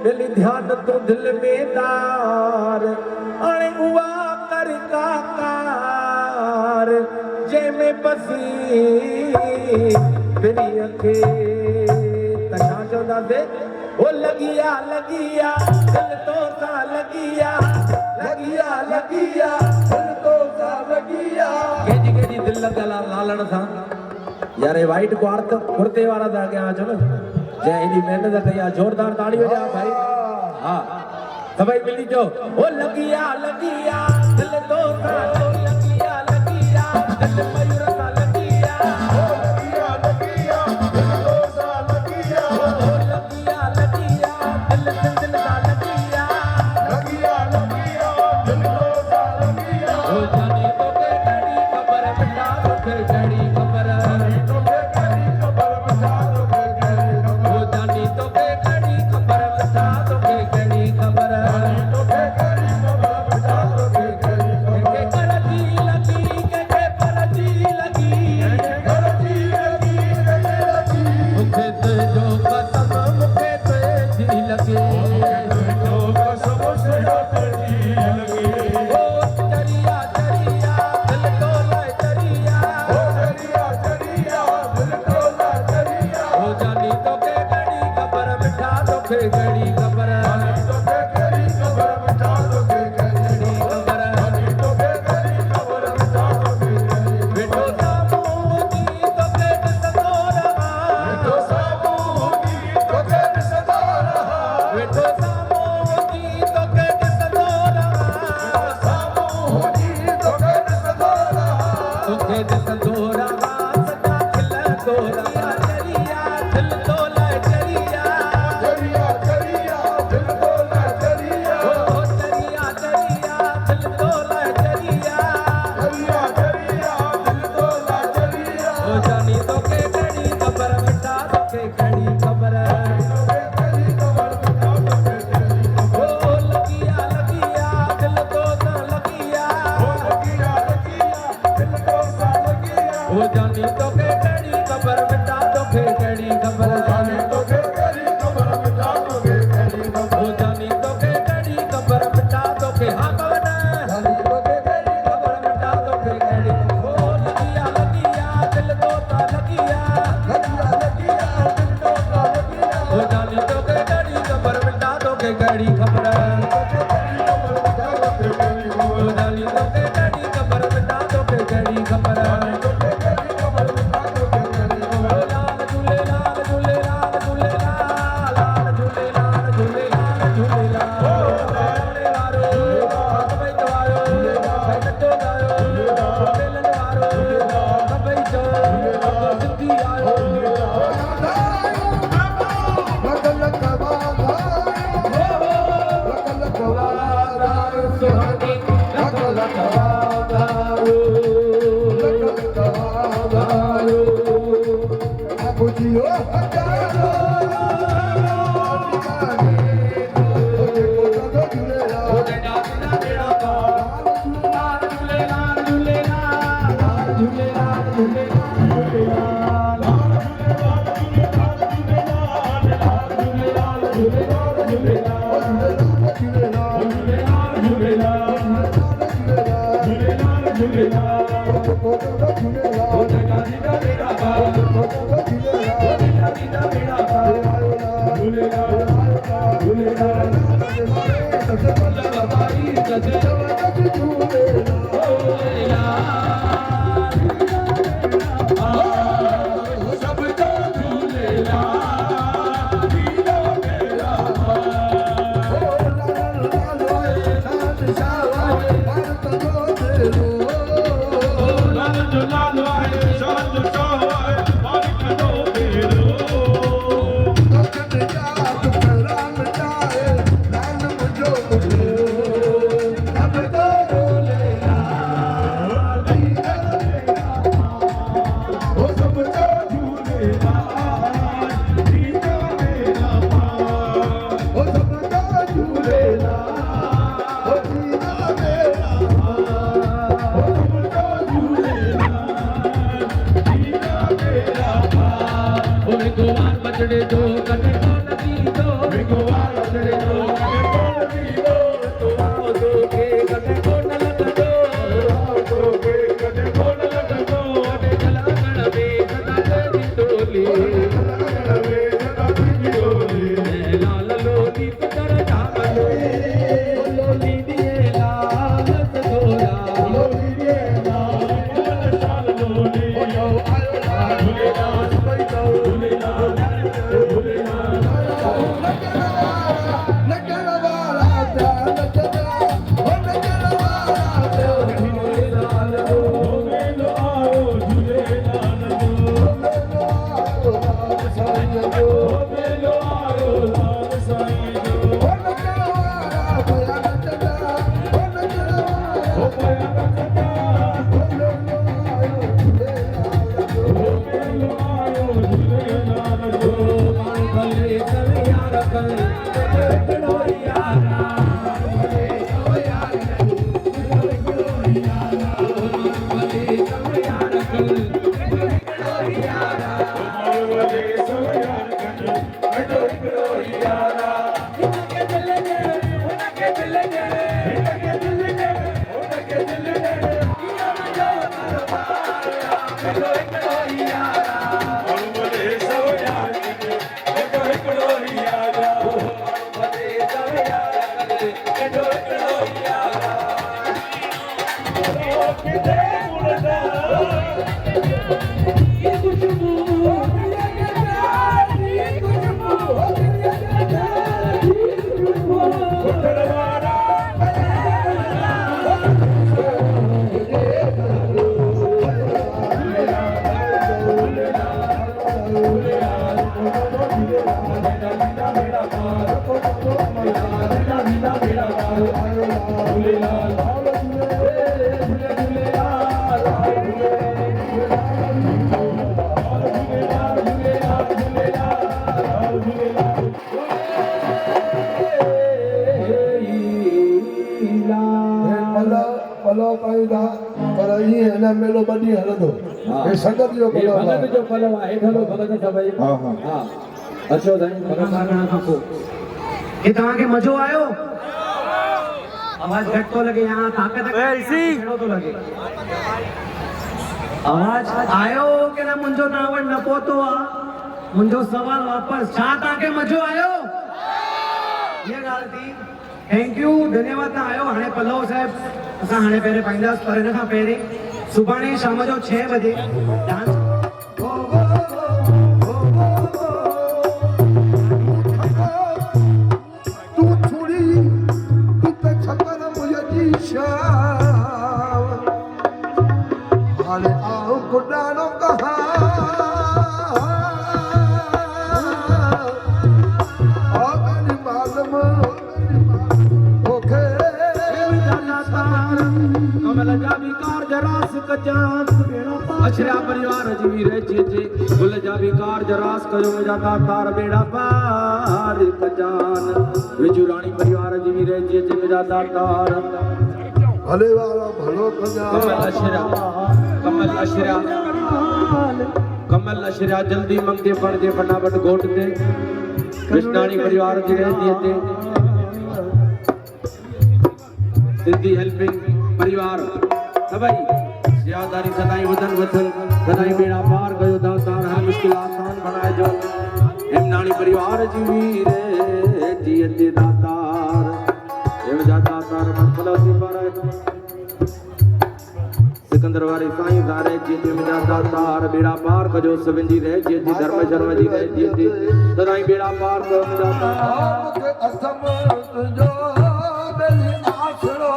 दिलि ध्यानु तूं दिलि में दार हाणे उहा कर काकार जंहिंमें बसी बिनी अखे तशा चौदा से ओ लगिया लगिया दिल तो सा लगिया लगिया लगिया दिल तो सा लगिया केजी केजी दिल लगा लालण सा यार ये वाइट कुर्ते वाला था क्या चलो जय हेडी मेहनत कई जोरदार ताड़ी हो जा भाई हां सभी मिली जो ओ लगिया लगिया दिल तो सा लगिया लगिया दिल मयूर सा लगिया ओ लगिया लगिया दिल तो सा लगिया ओ लगिया लगिया दिल दिल सा लगिया लगिया लगिया दिल तो सा लगिया ओ जाने तो के कड़ी खबर बता तो के कड़ी खबर तो के कड़ी खबर बता तो के कड़ी खबर ओ जाने तो के कड़ी खबर बता तो के कड़ी खबर तो के कड़ी खबर बता तो के कड़ी खबर के करती लगी के परती लगी के करती लगी के लगी मुझे तो जो कसम मुझे तो जी लगे जो कसम से जी लगे ओ चरिया चरिया दिल तोला चरिया ओ चरिया चरिया दिल तोला चरिया ओ जानी तो के कड़ी खबर बिठा तो के कड़ी खबर तो के कड़ी खबर बिठा तो के कड़ी खबर जानी तो के कड़ी खबर बिठा तो के कड़ी बेटो सामूदी तो के सदोरा बेटो सामूदी तो के सदोरा बेटो सामूदी तो के सदोरा सामूदी तो के सदोरा तो के सदोरा सदा खिल दोरा चरिया दिल तोला चरिया चरिया चरिया दिल तोला चरिया ओ चरिया चरिया दिल तोला चरिया चरिया चरिया दिल तोला चरिया ओ जानी तो के कड़ी खबर बिठा तो के कड़ी खबर तो के कड़ी खबर बिठा तो के कड़ी खबर ओ लगिया लगिया दिल तो सा लगिया ओ लगिया लगिया दिल तो सा लगिया ओ जानी तो के कड़ी खबर बिठा तो के कड़ी खबर जानी तो के कड़ी खबर बिठा तो के कड़ी खबर ओ जानी तो के कड़ी खबर बिठा तो के हां कवन जानी तो के कड़ी खबर बिठा तो के कड़ी ओ लगिया लगिया दिल तो सा लगिया लगिया लगिया दिल तो सा लगिया ओ जानी तो के कड़ी खबर बिठा तो के कड़ी खबर ओ जानी तो के कड़ी खबर बिठा तो के कड़ी खबर लाल झूले लाल झूले लाल झूले लाल लाल झूले लाल झूले लाल झूले लाल झूले वारो कबई तवारो बैठो गारो खेलन वारो कबई जो सिद्धि आयो लगल कवादा लगल कवादा सुहानी लगल कवादा लगल कवादा बुझियो हजारो साईं जो मेलो आयो लाल साईं जो पलो पाईंदा पर ईअं हिन मेलो ॿ ॾींहं हलंदो हे संगत जो पलो भगत जो पलो आहे हेठलो भगत सभई हा अचो साईं भगत खां पोइ ये तव्हांखे मज़ो आयो आवाज घट तो लगे यहाँ ताकत छेड़ो तो लगे आवाज आयो के ना मुंहिंजो नाव न पहुतो आ मुंहिंजो सवाल वापस छा तव्हांखे मज़ो आयो ये ॻाल्हि थी थैंक यू धन्यवाद तव्हां आयो हाणे पल्लव साहिब असां हाणे पहिरें पाईंदासीं पर हिन खां पहिरीं सुभाणे शाम जो 6 बजे डांस तू छुड़ी तू पे खबर मुझे शाम हाले आओ गुडानो कहा आगन मालम ओके कमल जा विकार जरास कजान अछरा परिवार जीवी रह जे गुल जा विकार जरास कयो मुजा तार बेड़ा पार कजान विजू रानी परिवार जीवी रह जे मुजा तार भले वाला भलो कजा कमल अशरा जल्दी मंगे पड़ जे फटाफट गोट दे कृष्णानी परिवार जी रह जे सिंधी हेल्पिंग परिवार सभई यादारी सदाई वतन वतन सदाई बेड़ा पार कयो दातार हर मुश्किल आसान बनाए जो हेमनानी परिवार जी वीरे जीते दातार हेम जा दातार मखला सी पर सिकंदर वारी साईं दारे जीते में जा दातार बेड़ा पार कयो सविंजी रह जीते धर्म शर्म जी रह जीते सदाई बेड़ा पार कयो में दातार असम जो बेली आसरो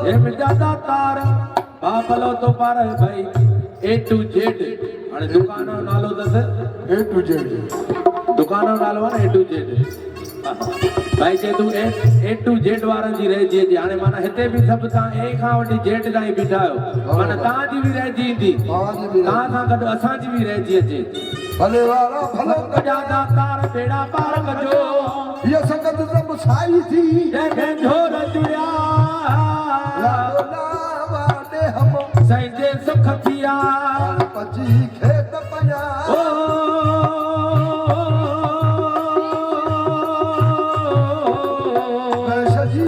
हेम जा दातार पापलो तो पार भाई A to Z हाणे दुकानो नालो दस A to Z दुकानो नालो है A to Z भाई जे तू A to Z वारन जी रह जे हाणे माना हिते भी सब ता A खां वठी Z ताईं बीठा आयो माना ता जी भी रह जी दी ता सां गड असां जी भी रह जी अचे भले वाला भलो कजा दातार बेड़ा पार कजो ये संगत सब साई थी जे झोर जुड़िया साईं जे सुख थिया पची खेत पया सजी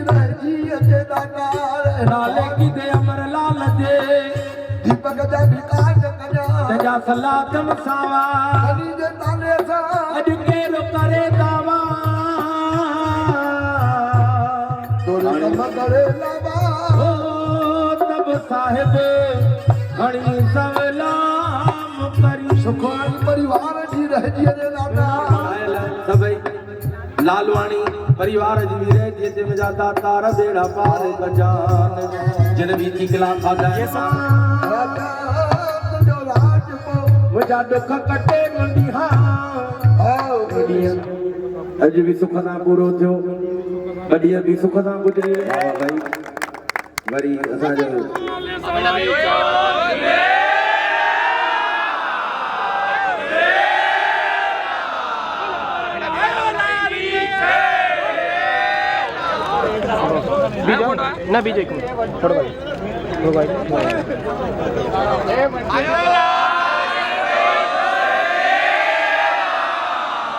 रह जी अचे दातार नाले की दे अमर लाल जे दीपक जा विकास कजा तेजा सलाह तम सावा हरी जे ताले सा अज केरो करे दावा तोरे कम करे लावा साहिब घणी सवलाम करी सुखानी परिवार जी रह जी रे दादा सभई लालवाणी परिवार जी रह जी ते मुजा दातार बेड़ा पार कजान जिन भी चिकला खादा राजा तुझो राज पो मुजा दुख कटे मुंडी हां ॾींहं अॼु बि सुख सां पूरो थियो, ॿ ॾींहं बि सुख सां गुज़रे। वाह भाई, वरी असांजो ना बीजे थोड़ा भाई